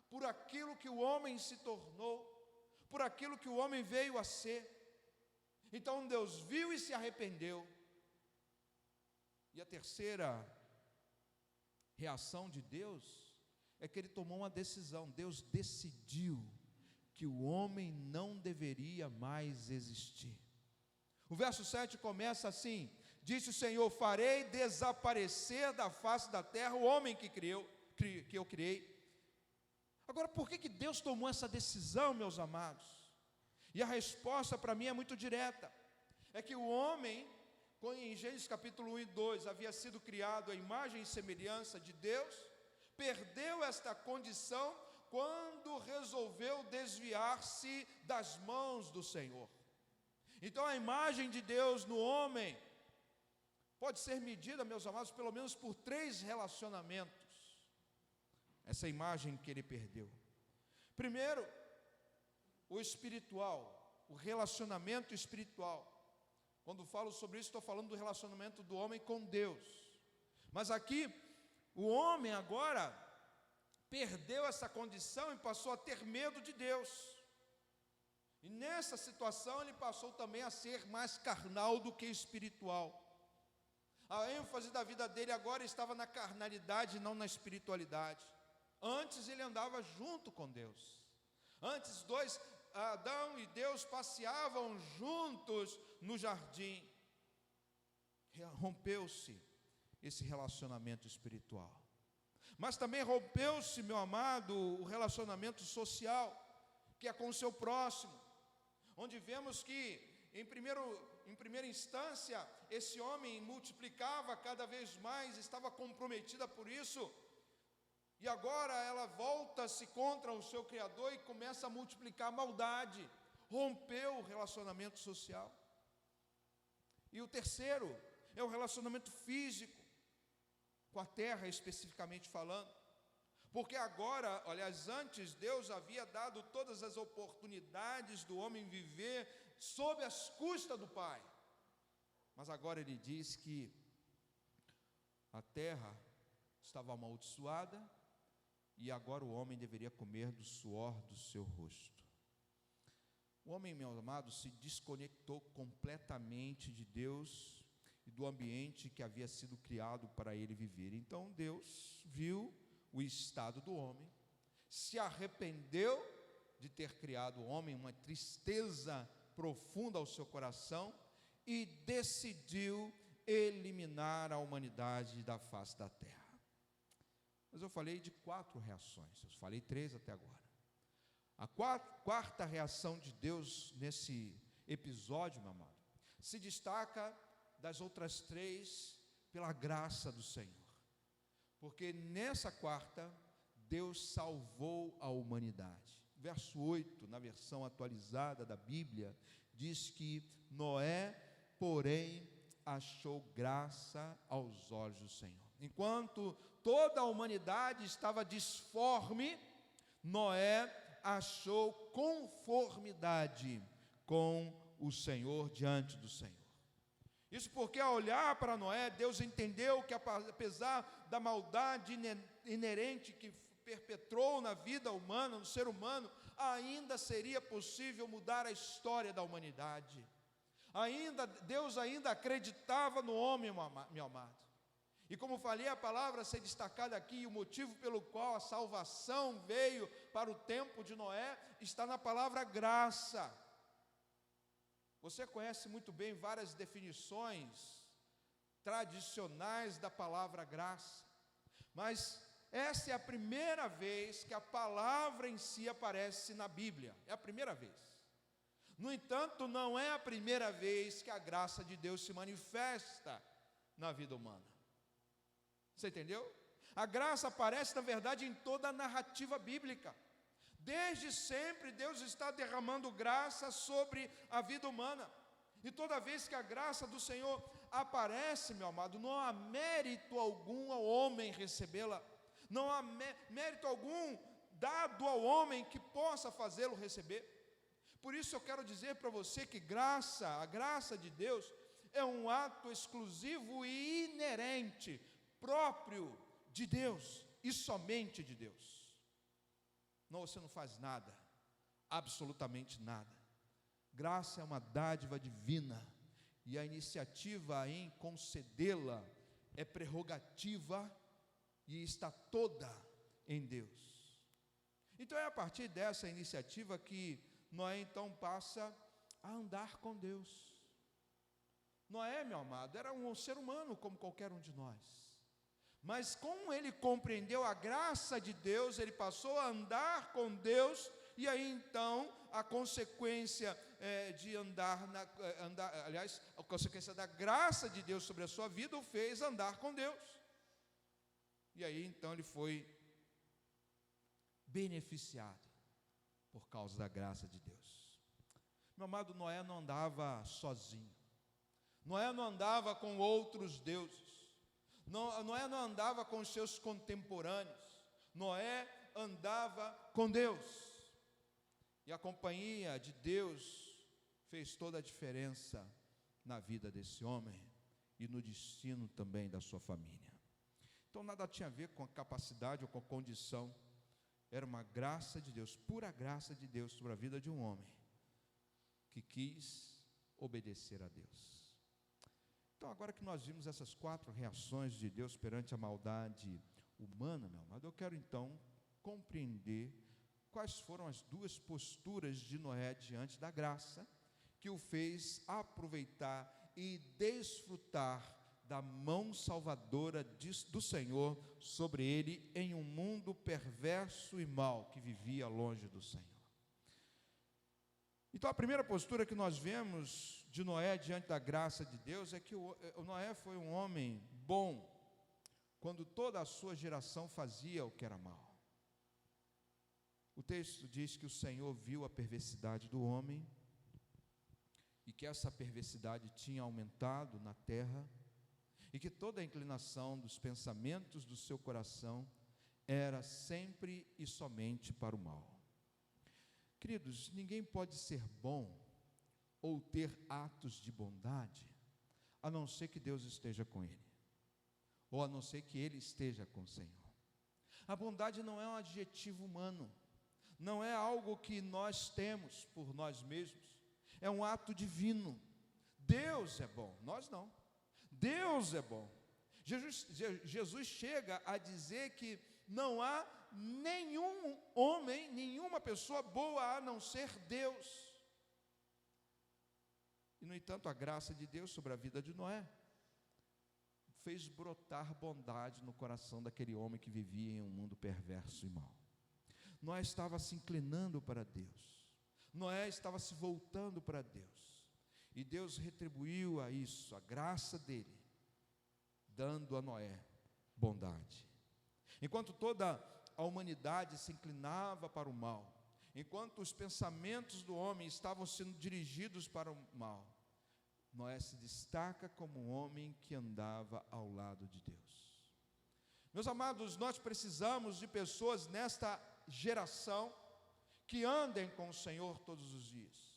por aquilo que o homem se tornou, por aquilo que o homem veio a ser. Então Deus viu e se arrependeu. E a terceira reação de Deus é que Ele tomou uma decisão. Deus decidiu que o homem não deveria mais existir. O verso 7 começa assim: disse o Senhor: farei desaparecer da face da terra o homem que eu criei. Agora, por que Deus tomou essa decisão, meus amados? E a resposta para mim é muito direta. É que o homem, em Gênesis capítulo 1 e 2, havia sido criado à imagem e semelhança de Deus, perdeu esta condição quando resolveu desviar-se das mãos do Senhor. Então a imagem de Deus no homem pode ser medida, meus amados, pelo menos por 3 relacionamentos. Essa imagem que ele perdeu. Primeiro, o espiritual, o relacionamento espiritual. Quando falo sobre isso, estou falando do relacionamento do homem com Deus. Mas aqui, o homem agora perdeu essa condição e passou a ter medo de Deus. E nessa situação ele passou também a ser mais carnal do que espiritual. A ênfase da vida dele agora estava na carnalidade e não na espiritualidade. Antes ele andava junto com Deus. Antes Adão e Deus passeavam juntos no jardim. Rompeu-se esse relacionamento espiritual. Mas também rompeu-se, meu amado, o relacionamento social, que é com o seu próximo, onde vemos que, em primeira instância, esse homem multiplicava cada vez mais, estava comprometida por isso, e agora ela volta-se contra o seu Criador e começa a multiplicar a maldade, rompeu o relacionamento social. E o terceiro é o relacionamento físico, com a terra especificamente falando, porque agora, aliás, antes Deus havia dado todas as oportunidades do homem viver sob as custas do Pai, mas agora Ele diz que a terra estava amaldiçoada e agora o homem deveria comer do suor do seu rosto. O homem, meu amado, se desconectou completamente de Deus e do ambiente que havia sido criado para ele viver. Então Deus viu o estado do homem, se arrependeu de ter criado o homem, uma tristeza profunda ao seu coração, e decidiu eliminar a humanidade da face da terra. Mas eu falei de 4 reações, eu falei 3 até agora. A quarta reação de Deus nesse episódio, meu amado, se destaca das outras 3 pela graça do Senhor. Porque nessa quarta, Deus salvou a humanidade. Verso 8, na versão atualizada da Bíblia, diz que Noé, porém, achou graça aos olhos do Senhor. Enquanto toda a humanidade estava disforme, Noé achou conformidade com o Senhor, diante do Senhor. Isso porque, ao olhar para Noé, Deus entendeu que, apesar da maldade inerente que perpetrou na vida humana, no ser humano, ainda seria possível mudar a história da humanidade. Deus ainda acreditava no homem, meu amado. E como falei, a palavra a ser destacada aqui, o motivo pelo qual a salvação veio para o tempo de Noé, está na palavra graça. Você conhece muito bem várias definições tradicionais da palavra graça, mas essa é a primeira vez que a palavra em si aparece na Bíblia, é a primeira vez. No entanto, não é a primeira vez que a graça de Deus se manifesta na vida humana. Você entendeu? A graça aparece, na verdade, em toda a narrativa bíblica. Desde sempre, Deus está derramando graça sobre a vida humana. E toda vez que a graça do Senhor aparece, meu amado, não há mérito algum ao homem recebê-la. Não há mérito algum dado ao homem que possa fazê-lo receber. Por isso eu quero dizer para você que a graça de Deus é um ato exclusivo e inerente, próprio de Deus e somente de Deus. Não, você não faz nada, absolutamente nada. Graça é uma dádiva divina e a iniciativa em concedê-la é prerrogativa e está toda em Deus. Então é a partir dessa iniciativa que Noé então passa a andar com Deus. Noé, meu amado, era um ser humano como qualquer um de nós. Mas como ele compreendeu a graça de Deus, ele passou a andar com Deus, e aí então a consequência de a consequência da graça de Deus sobre a sua vida o fez andar com Deus. E aí então ele foi beneficiado por causa da graça de Deus. Meu amado, Noé não andava sozinho. Noé não andava com outros deuses. Noé não andava com os seus contemporâneos. Noé andava com Deus. E a companhia de Deus fez toda a diferença na vida desse homem e no destino também da sua família. Então nada tinha a ver com a capacidade ou com a condição. Era uma graça de Deus, pura graça de Deus sobre a vida de um homem que quis obedecer a Deus. Então, agora que nós vimos essas 4 reações de Deus perante a maldade humana, meu amado, eu quero então compreender quais foram as 2 posturas de Noé diante da graça que o fez aproveitar e desfrutar da mão salvadora do Senhor sobre ele em um mundo perverso e mau que vivia longe do Senhor. Então a primeira postura que nós vemos de Noé diante da graça de Deus é que o Noé foi um homem bom quando toda a sua geração fazia o que era mal. O texto diz que o Senhor viu a perversidade do homem e que essa perversidade tinha aumentado na terra e que toda a inclinação dos pensamentos do seu coração era sempre e somente para o mal. Queridos, ninguém pode ser bom ou ter atos de bondade, a não ser que Deus esteja com ele, ou a não ser que ele esteja com o Senhor. A bondade não é um adjetivo humano, não é algo que nós temos por nós mesmos, é um ato divino. Deus é bom, nós não. Deus é bom. Jesus chega a dizer que não há nenhum homem, nenhuma pessoa boa a não ser Deus. E no entanto a graça de Deus sobre a vida de Noé fez brotar bondade no coração daquele homem que vivia em um mundo perverso e mau. Noé estava se inclinando para Deus, Noé estava se voltando para Deus, e Deus retribuiu a isso, a graça dele, dando a Noé bondade. Enquanto toda a humanidade se inclinava para o mal, enquanto os pensamentos do homem estavam sendo dirigidos para o mal, Noé se destaca como um homem que andava ao lado de Deus. Meus amados, nós precisamos de pessoas nesta geração que andem com o Senhor todos os dias.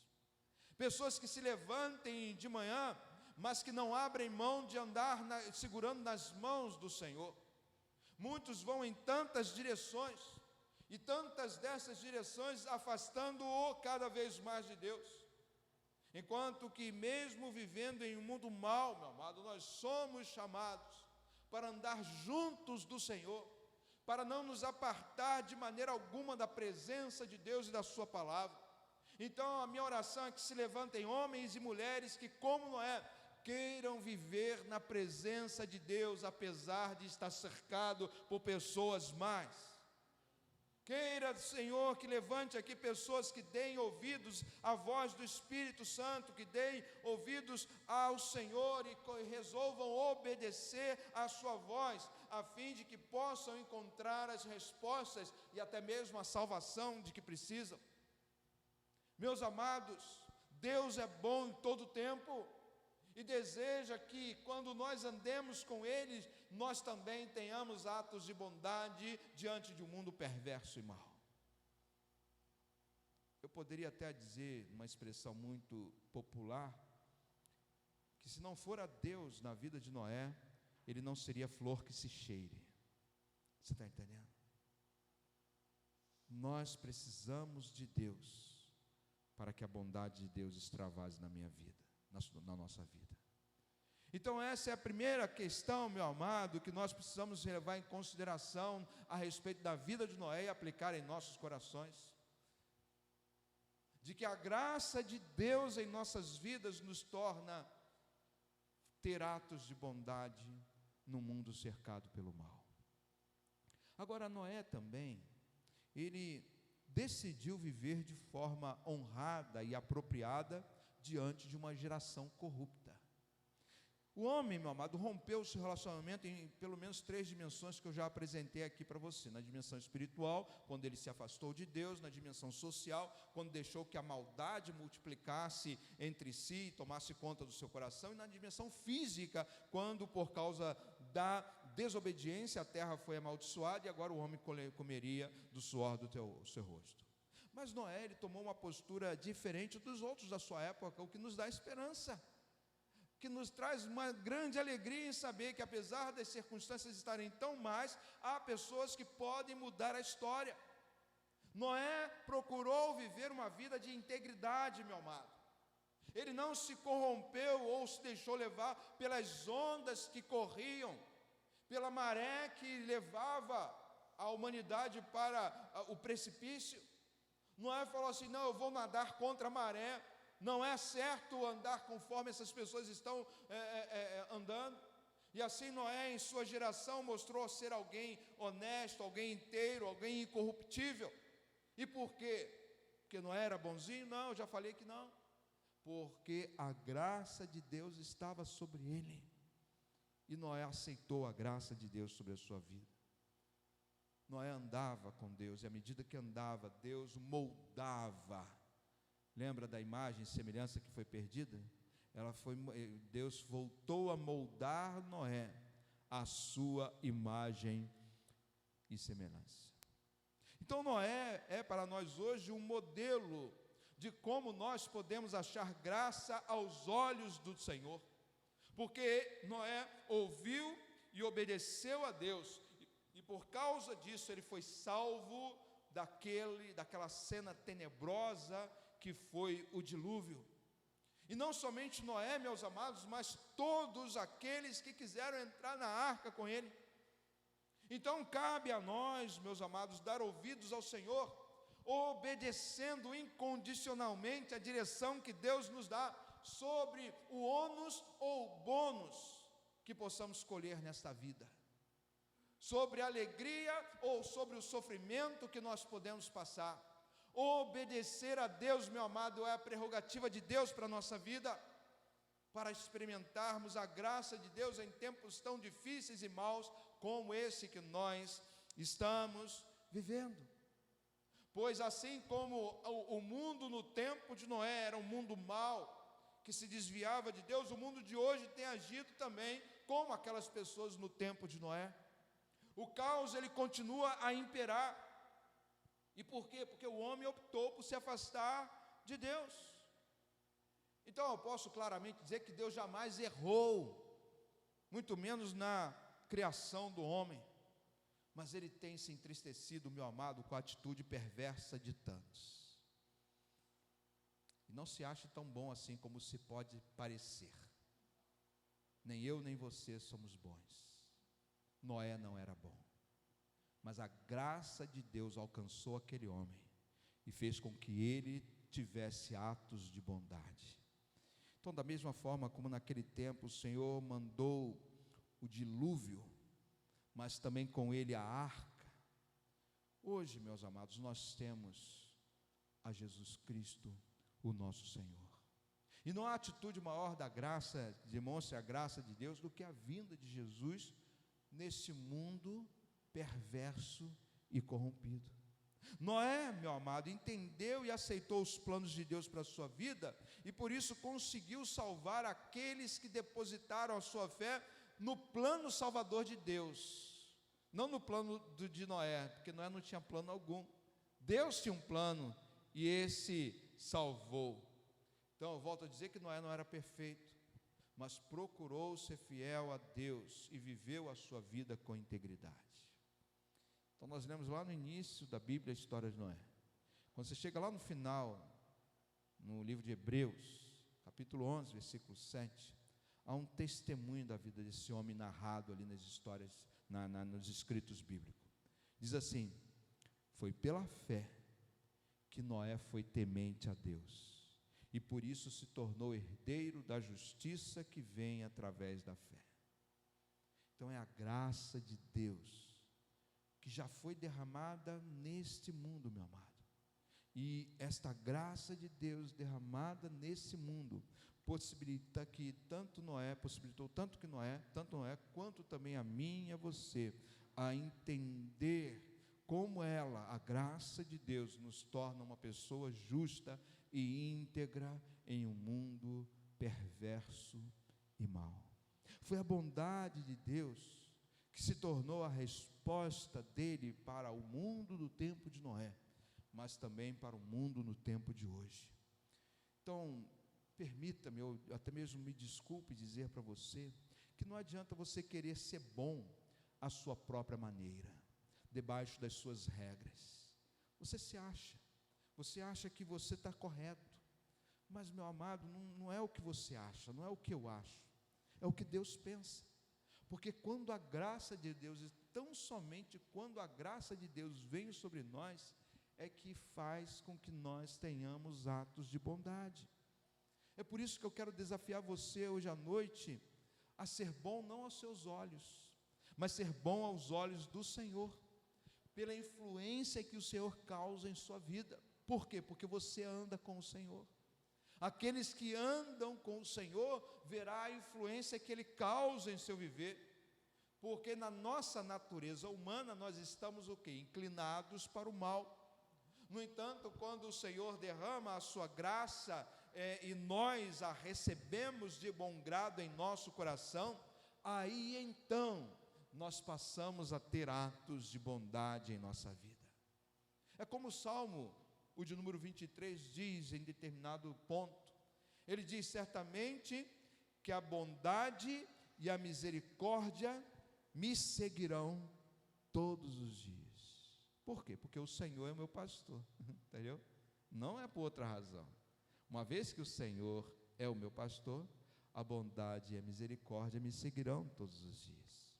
Pessoas que se levantem de manhã mas que não abrem mão de andar segurando nas mãos do Senhor. Muitos vão em tantas direções, e tantas dessas direções afastando-o cada vez mais de Deus. Enquanto que mesmo vivendo em um mundo mau, meu amado, nós somos chamados para andar juntos do Senhor, para não nos apartar de maneira alguma da presença de Deus e da sua palavra. Então a minha oração é que se levantem homens e mulheres que, como Noé, queiram viver na presença de Deus, apesar de estar cercado por pessoas más. Queira, Senhor, que levante aqui pessoas que deem ouvidos à voz do Espírito Santo, que deem ouvidos ao Senhor e resolvam obedecer à sua voz, a fim de que possam encontrar as respostas e até mesmo a salvação de que precisam. Meus amados, Deus é bom em todo tempo e deseja que, quando nós andemos com Ele, nós também tenhamos atos de bondade diante de um mundo perverso e mau. Eu poderia até dizer, uma expressão muito popular, que se não for a Deus na vida de Noé, ele não seria flor que se cheire. Você está entendendo? Nós precisamos de Deus para que a bondade de Deus extravase na minha vida, na nossa vida. Então essa é a primeira questão, meu amado, que nós precisamos levar em consideração a respeito da vida de Noé e aplicar em nossos corações. De que a graça de Deus em nossas vidas nos torna ter atos de bondade num mundo cercado pelo mal. Agora Noé também, ele decidiu viver de forma honrada e apropriada diante de uma geração corrupta. O homem, meu amado, rompeu o seu relacionamento em pelo menos 3 dimensões que eu já apresentei aqui para você. Na dimensão espiritual, quando ele se afastou de Deus. Na dimensão social, quando deixou que a maldade multiplicasse entre si e tomasse conta do seu coração. E na dimensão física, quando por causa da desobediência a terra foi amaldiçoada e agora o homem comeria do suor do seu rosto. Mas Noé, ele tomou uma postura diferente dos outros da sua época, o que nos dá esperança, que nos traz uma grande alegria em saber que, apesar das circunstâncias estarem tão más, há pessoas que podem mudar a história. Noé procurou viver uma vida de integridade, meu amado. Ele não se corrompeu ou se deixou levar pelas ondas que corriam, pela maré que levava a humanidade para o precipício. Noé falou assim: não, eu vou nadar contra a maré. Não é certo andar conforme essas pessoas estão andando. E assim Noé, em sua geração, mostrou ser alguém honesto, alguém inteiro, alguém incorruptível. E por quê? Porque Noé era bonzinho? Não, eu já falei que não. Porque a graça de Deus estava sobre ele. E Noé aceitou a graça de Deus sobre a sua vida. Noé andava com Deus, e à medida que andava, Deus moldava. Lembra da imagem e semelhança que foi perdida? Deus voltou a moldar Noé à sua imagem e semelhança. Então Noé é para nós hoje um modelo de como nós podemos achar graça aos olhos do Senhor, porque Noé ouviu e obedeceu a Deus, e por causa disso ele foi salvo daquela cena tenebrosa que foi o dilúvio. E não somente Noé, meus amados, mas todos aqueles que quiseram entrar na arca com ele. Então cabe a nós, meus amados, dar ouvidos ao Senhor, obedecendo incondicionalmente a direção que Deus nos dá sobre o ônus ou bônus que possamos escolher nesta vida, sobre a alegria ou sobre o sofrimento que nós podemos passar. Obedecer a Deus, meu amado, é a prerrogativa de Deus para a nossa vida, para experimentarmos a graça de Deus em tempos tão difíceis e maus como esse que nós estamos vivendo. Pois assim como o mundo no tempo de Noé era um mundo mau, que se desviava de Deus, o mundo de hoje tem agido também como aquelas pessoas no tempo de Noé. O caos, ele continua a imperar. E por quê? Porque o homem optou por se afastar de Deus. Então eu posso claramente dizer que Deus jamais errou, muito menos na criação do homem, mas Ele tem se entristecido, meu amado, com a atitude perversa de tantos. E não se ache tão bom assim como se pode parecer. Nem eu nem você somos bons. Noé não era bom, mas a graça de Deus alcançou aquele homem e fez com que ele tivesse atos de bondade. Então, da mesma forma como naquele tempo o Senhor mandou o dilúvio, mas também com ele a arca, hoje, meus amados, nós temos a Jesus Cristo, o nosso Senhor. E não há atitude maior da graça, demonstra a graça de Deus, do que a vinda de Jesus nesse mundo perverso e corrompido. Noé, meu amado, entendeu e aceitou os planos de Deus para a sua vida, e por isso conseguiu salvar aqueles que depositaram a sua fé no plano salvador de Deus, não no plano de Noé, porque Noé não tinha plano algum. Deus tinha um plano, e esse salvou. Então eu volto a dizer que Noé não era perfeito, mas procurou ser fiel a Deus e viveu a sua vida com integridade. Então nós lemos lá no início da Bíblia a história de Noé. Quando você chega lá no final, no livro de Hebreus, capítulo 11, versículo 7, há um testemunho da vida desse homem narrado ali nas histórias, nos escritos bíblicos. Diz assim: foi pela fé que Noé foi temente a Deus, e por isso se tornou herdeiro da justiça que vem através da fé. Então é a graça de Deus que já foi derramada neste mundo, meu amado. E esta graça de Deus derramada nesse mundo possibilita que possibilitou tanto Noé quanto também a mim e a você, a entender como a graça de Deus nos torna uma pessoa justa e íntegra em um mundo perverso e mau. Foi a bondade de Deus que se tornou a resposta dele para o mundo do tempo de Noé, mas também para o mundo no tempo de hoje. Então, permita-me, eu até mesmo me desculpe dizer para você, que não adianta você querer ser bom à sua própria maneira, debaixo das suas regras. Você acha que você está correto, mas, meu amado, não é o que você acha, não é o que eu acho, é o que Deus pensa. Porque quando a graça de Deus, tão somente quando a graça de Deus vem sobre nós, é que faz com que nós tenhamos atos de bondade. É por isso que eu quero desafiar você hoje à noite a ser bom não aos seus olhos, mas ser bom aos olhos do Senhor, pela influência que o Senhor causa em sua vida. Por quê? Porque você anda com o Senhor. Aqueles que andam com o Senhor, verá a influência que Ele causa em seu viver, porque na nossa natureza humana, nós estamos o quê? Inclinados para o mal. No entanto, quando o Senhor derrama a sua graça, e nós a recebemos de bom grado em nosso coração, aí então, nós passamos a ter atos de bondade em nossa vida. É como o Salmo, o de número 23, diz em determinado ponto, ele diz: certamente que a bondade e a misericórdia me seguirão todos os dias. Por quê? Porque o Senhor é meu pastor, entendeu? Não é por outra razão. Uma vez que o Senhor é o meu pastor, a bondade e a misericórdia me seguirão todos os dias.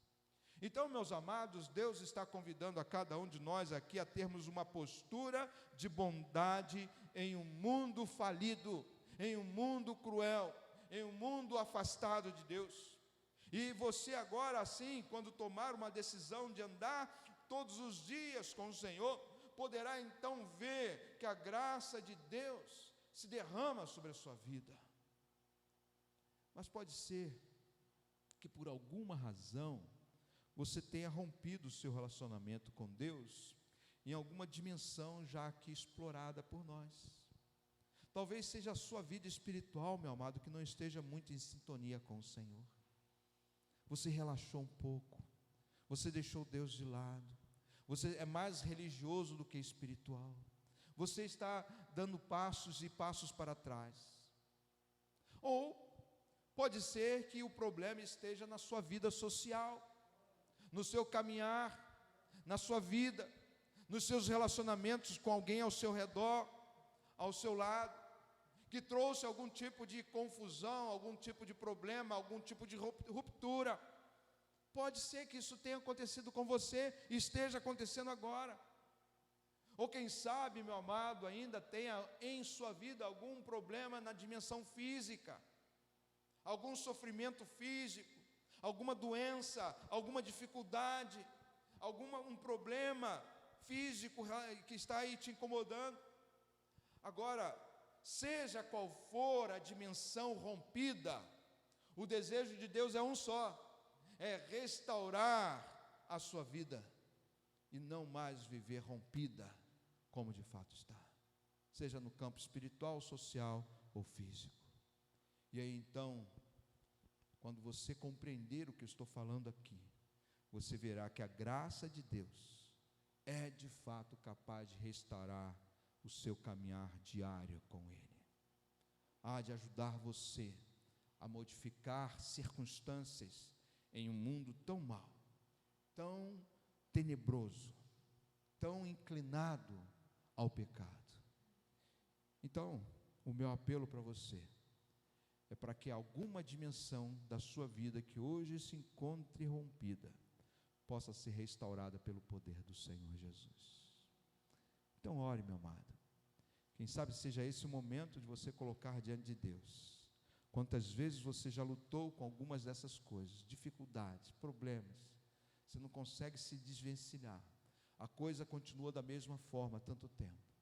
Então, meus amados, Deus está convidando a cada um de nós aqui a termos uma postura de bondade em um mundo falido, em um mundo cruel, em um mundo afastado de Deus. E você agora, assim, quando tomar uma decisão de andar todos os dias com o Senhor, poderá então ver que a graça de Deus se derrama sobre a sua vida. Mas pode ser que por alguma razão você tenha rompido o seu relacionamento com Deus em alguma dimensão já aqui explorada por nós. Talvez seja a sua vida espiritual, meu amado, que não esteja muito em sintonia com o Senhor. Você relaxou um pouco, você deixou Deus de lado, você é mais religioso do que espiritual, você está dando passos e passos para trás. Ou pode ser que o problema esteja na sua vida social, no seu caminhar, na sua vida, nos seus relacionamentos com alguém ao seu redor, ao seu lado, que trouxe algum tipo de confusão, algum tipo de problema, algum tipo de ruptura. Pode ser que isso tenha acontecido com você e esteja acontecendo agora. Ou quem sabe, meu amado, ainda tenha em sua vida algum problema na dimensão física, algum sofrimento físico, alguma doença, alguma dificuldade, um problema físico que está aí te incomodando. Agora, seja qual for a dimensão rompida, o desejo de Deus é um só: é restaurar a sua vida e não mais viver rompida como de fato está, seja no campo espiritual, social ou físico. E aí então, quando você compreender o que eu estou falando aqui, você verá que a graça de Deus é de fato capaz de restaurar o seu caminhar diário com Ele. Há de ajudar você a modificar circunstâncias em um mundo tão mau, tão tenebroso, tão inclinado ao pecado. Então, o meu apelo para você é para que alguma dimensão da sua vida que hoje se encontre rompida possa ser restaurada pelo poder do Senhor Jesus. Então ore, meu amado. Quem sabe seja esse o momento de você colocar diante de Deus. Quantas vezes você já lutou com algumas dessas coisas, dificuldades, problemas, você não consegue se desvencilhar, a coisa continua da mesma forma há tanto tempo,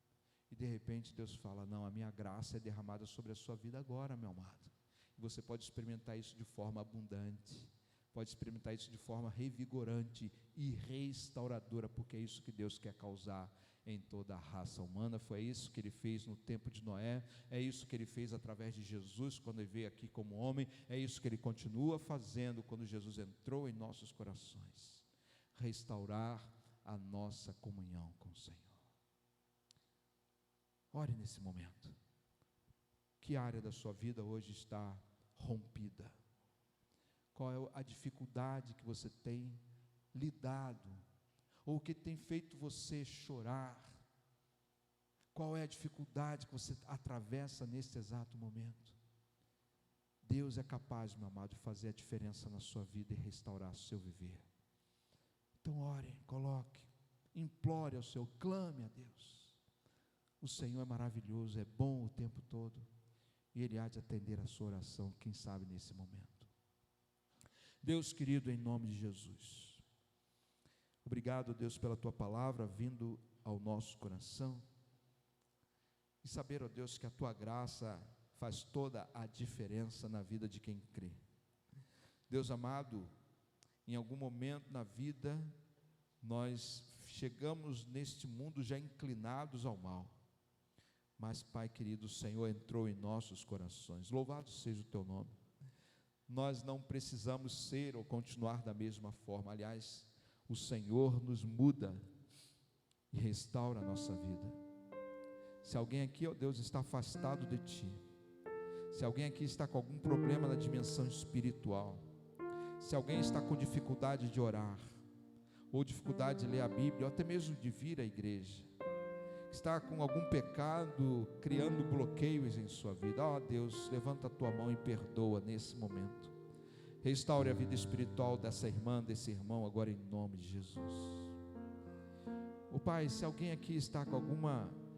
e de repente Deus fala: não, a minha graça é derramada sobre a sua vida agora, meu amado. E você pode experimentar isso de forma abundante, pode experimentar isso de forma revigorante e restauradora, porque é isso que Deus quer causar em toda a raça humana. Foi isso que Ele fez no tempo de Noé, é isso que Ele fez através de Jesus, quando Ele veio aqui como homem, é isso que Ele continua fazendo quando Jesus entrou em nossos corações, restaurar a nossa comunhão com o Senhor. Ore nesse momento. Que área da sua vida hoje está rompida? Qual é a dificuldade que você tem lidado, ou que tem feito você chorar? Qual é a dificuldade que você atravessa nesse exato momento? Deus é capaz, meu amado, de fazer a diferença na sua vida e restaurar o seu viver. Então ore, coloque, implore ao Senhor, clame a Deus. O Senhor é maravilhoso, é bom o tempo todo, e Ele há de atender a sua oração, quem sabe nesse momento. Deus querido, em nome de Jesus, obrigado, Deus, pela Tua palavra vindo ao nosso coração, e saber, ó Deus, que a Tua graça faz toda a diferença na vida de quem crê. Deus amado, em algum momento na vida, nós chegamos neste mundo já inclinados ao mal, mas Pai querido, o Senhor entrou em nossos corações, louvado seja o Teu nome. Nós não precisamos ser ou continuar da mesma forma, aliás, o Senhor nos muda e restaura a nossa vida. Se alguém aqui, ó Deus, está afastado de Ti, se alguém aqui está com algum problema na dimensão espiritual, se alguém está com dificuldade de orar, ou dificuldade de ler a Bíblia, ou até mesmo de vir à igreja, está com algum pecado criando bloqueios em sua vida, ó Deus, levanta a Tua mão e perdoa nesse momento. Restaure a vida espiritual dessa irmã, desse irmão, agora em nome de Jesus. Ó Pai, se alguém aqui está com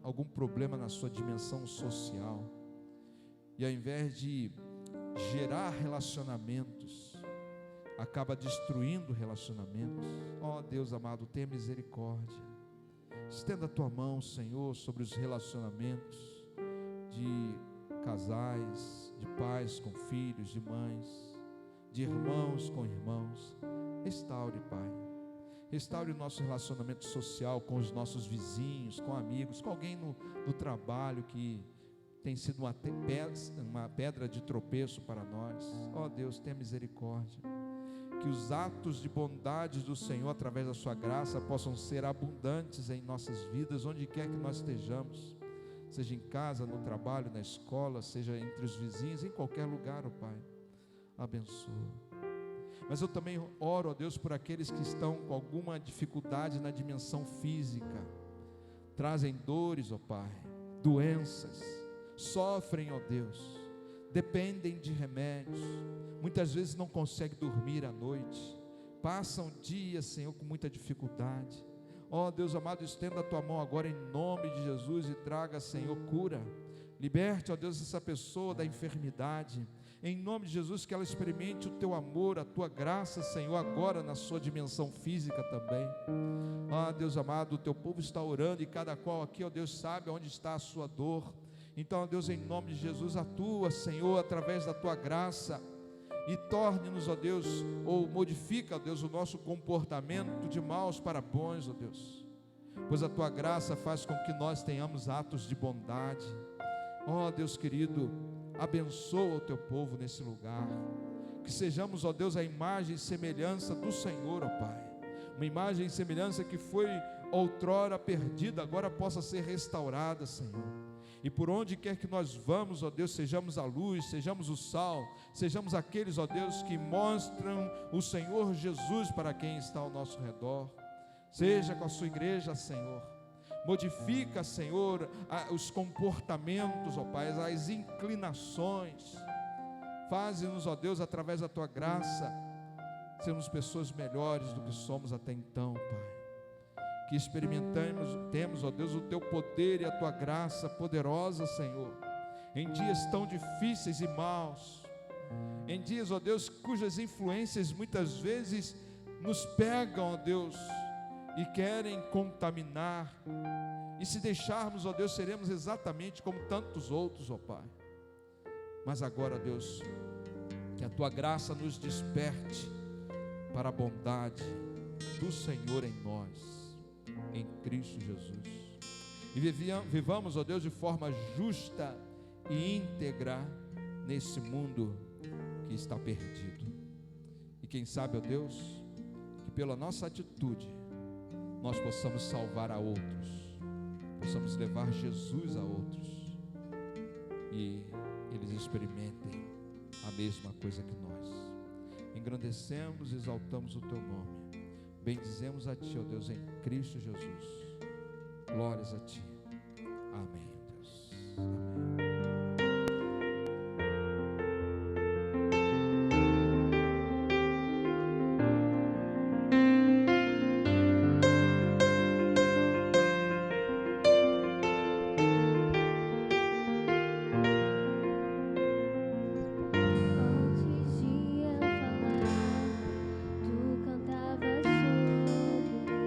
algum problema na sua dimensão social, e ao invés de gerar relacionamentos, acaba destruindo relacionamentos, ó Deus amado, tenha misericórdia. Estenda a Tua mão, Senhor, sobre os relacionamentos de casais, de pais com filhos, de mães, de irmãos com irmãos. Restaure, Pai, restaure o nosso relacionamento social com os nossos vizinhos, com amigos, com alguém no trabalho que tem sido uma pedra de tropeço para nós. Ó Deus, tenha misericórdia. Que os atos de bondade do Senhor, através da Sua graça, possam ser abundantes em nossas vidas, onde quer que nós estejamos, seja em casa, no trabalho, na escola, seja entre os vizinhos, em qualquer lugar, ó Pai. Abençoa. Mas eu também oro, ó Deus, por aqueles que estão com alguma dificuldade na dimensão física, trazem dores, ó Pai, doenças, sofrem, ó Deus, dependem de remédios, muitas vezes não conseguem dormir à noite, passam dias, Senhor, com muita dificuldade. Ó Deus amado, estenda a tua mão agora em nome de Jesus e traga, Senhor, cura. Liberte, ó Deus, essa pessoa da enfermidade. Em nome de Jesus, que ela experimente o teu amor, a tua graça, Senhor, agora na sua dimensão física também. Ó Deus amado, o teu povo está orando e cada qual aqui, ó Deus, sabe onde está a sua dor. Então, ó Deus, em nome de Jesus, atua, Senhor, através da tua graça. E torne-nos, ó Deus, ou modifica, ó Deus, o nosso comportamento de maus para bons, ó Deus, pois a tua graça faz com que nós tenhamos atos de bondade. Ó Deus querido, abençoa o teu povo nesse lugar, que sejamos, ó Deus, a imagem e semelhança do Senhor, ó Pai, uma imagem e semelhança que foi outrora perdida, agora possa ser restaurada, Senhor. E por onde quer que nós vamos, ó Deus, sejamos a luz, sejamos o sal, sejamos aqueles, ó Deus, que mostram o Senhor Jesus para quem está ao nosso redor. Seja com a sua igreja, Senhor. Modifica, Senhor, os comportamentos, ó Pai, as inclinações. Faze-nos, ó Deus, através da tua graça, sermos pessoas melhores do que somos até então, Pai. Que temos, ó Deus, o teu poder e a tua graça poderosa, Senhor, em dias tão difíceis e maus, em dias, ó Deus, cujas influências muitas vezes nos pegam, ó Deus, e querem contaminar, e se deixarmos, ó Deus, seremos exatamente como tantos outros, ó Pai. Mas agora, ó Deus, que a tua graça nos desperte para a bondade do Senhor em nós, em Cristo Jesus, e vivamos, ó Deus, de forma justa e íntegra nesse mundo que está perdido. E quem sabe, ó Deus, que pela nossa atitude nós possamos salvar a outros, possamos levar Jesus a outros e eles experimentem a mesma coisa que nós. Engrandecemos e exaltamos o teu nome. Bendizemos a ti, ó Deus, em Cristo Jesus. Glórias a ti. Amém, Deus. Amém. Antes de eu falar, tu cantavas sobre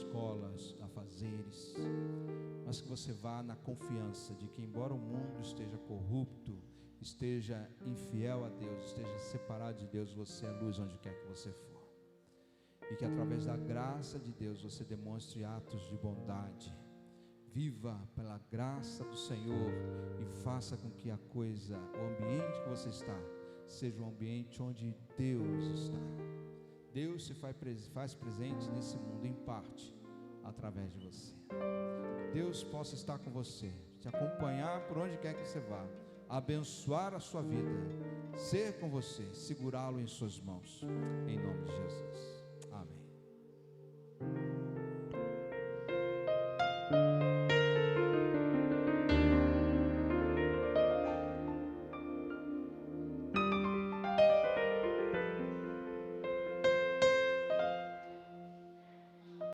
escolas, afazeres, mas que você vá na confiança de que, embora o mundo esteja corrupto, esteja infiel a Deus, esteja separado de Deus, você é luz onde quer que você for. E que através da graça de Deus você demonstre atos de bondade. Viva pela graça do Senhor e faça com que o ambiente que você está, seja um ambiente onde Deus está. Deus se faz presente nesse mundo em parte, através de você. Deus possa estar com você, te acompanhar por onde quer que você vá, abençoar a sua vida, ser com você, segurá-lo em suas mãos, em nome de Jesus.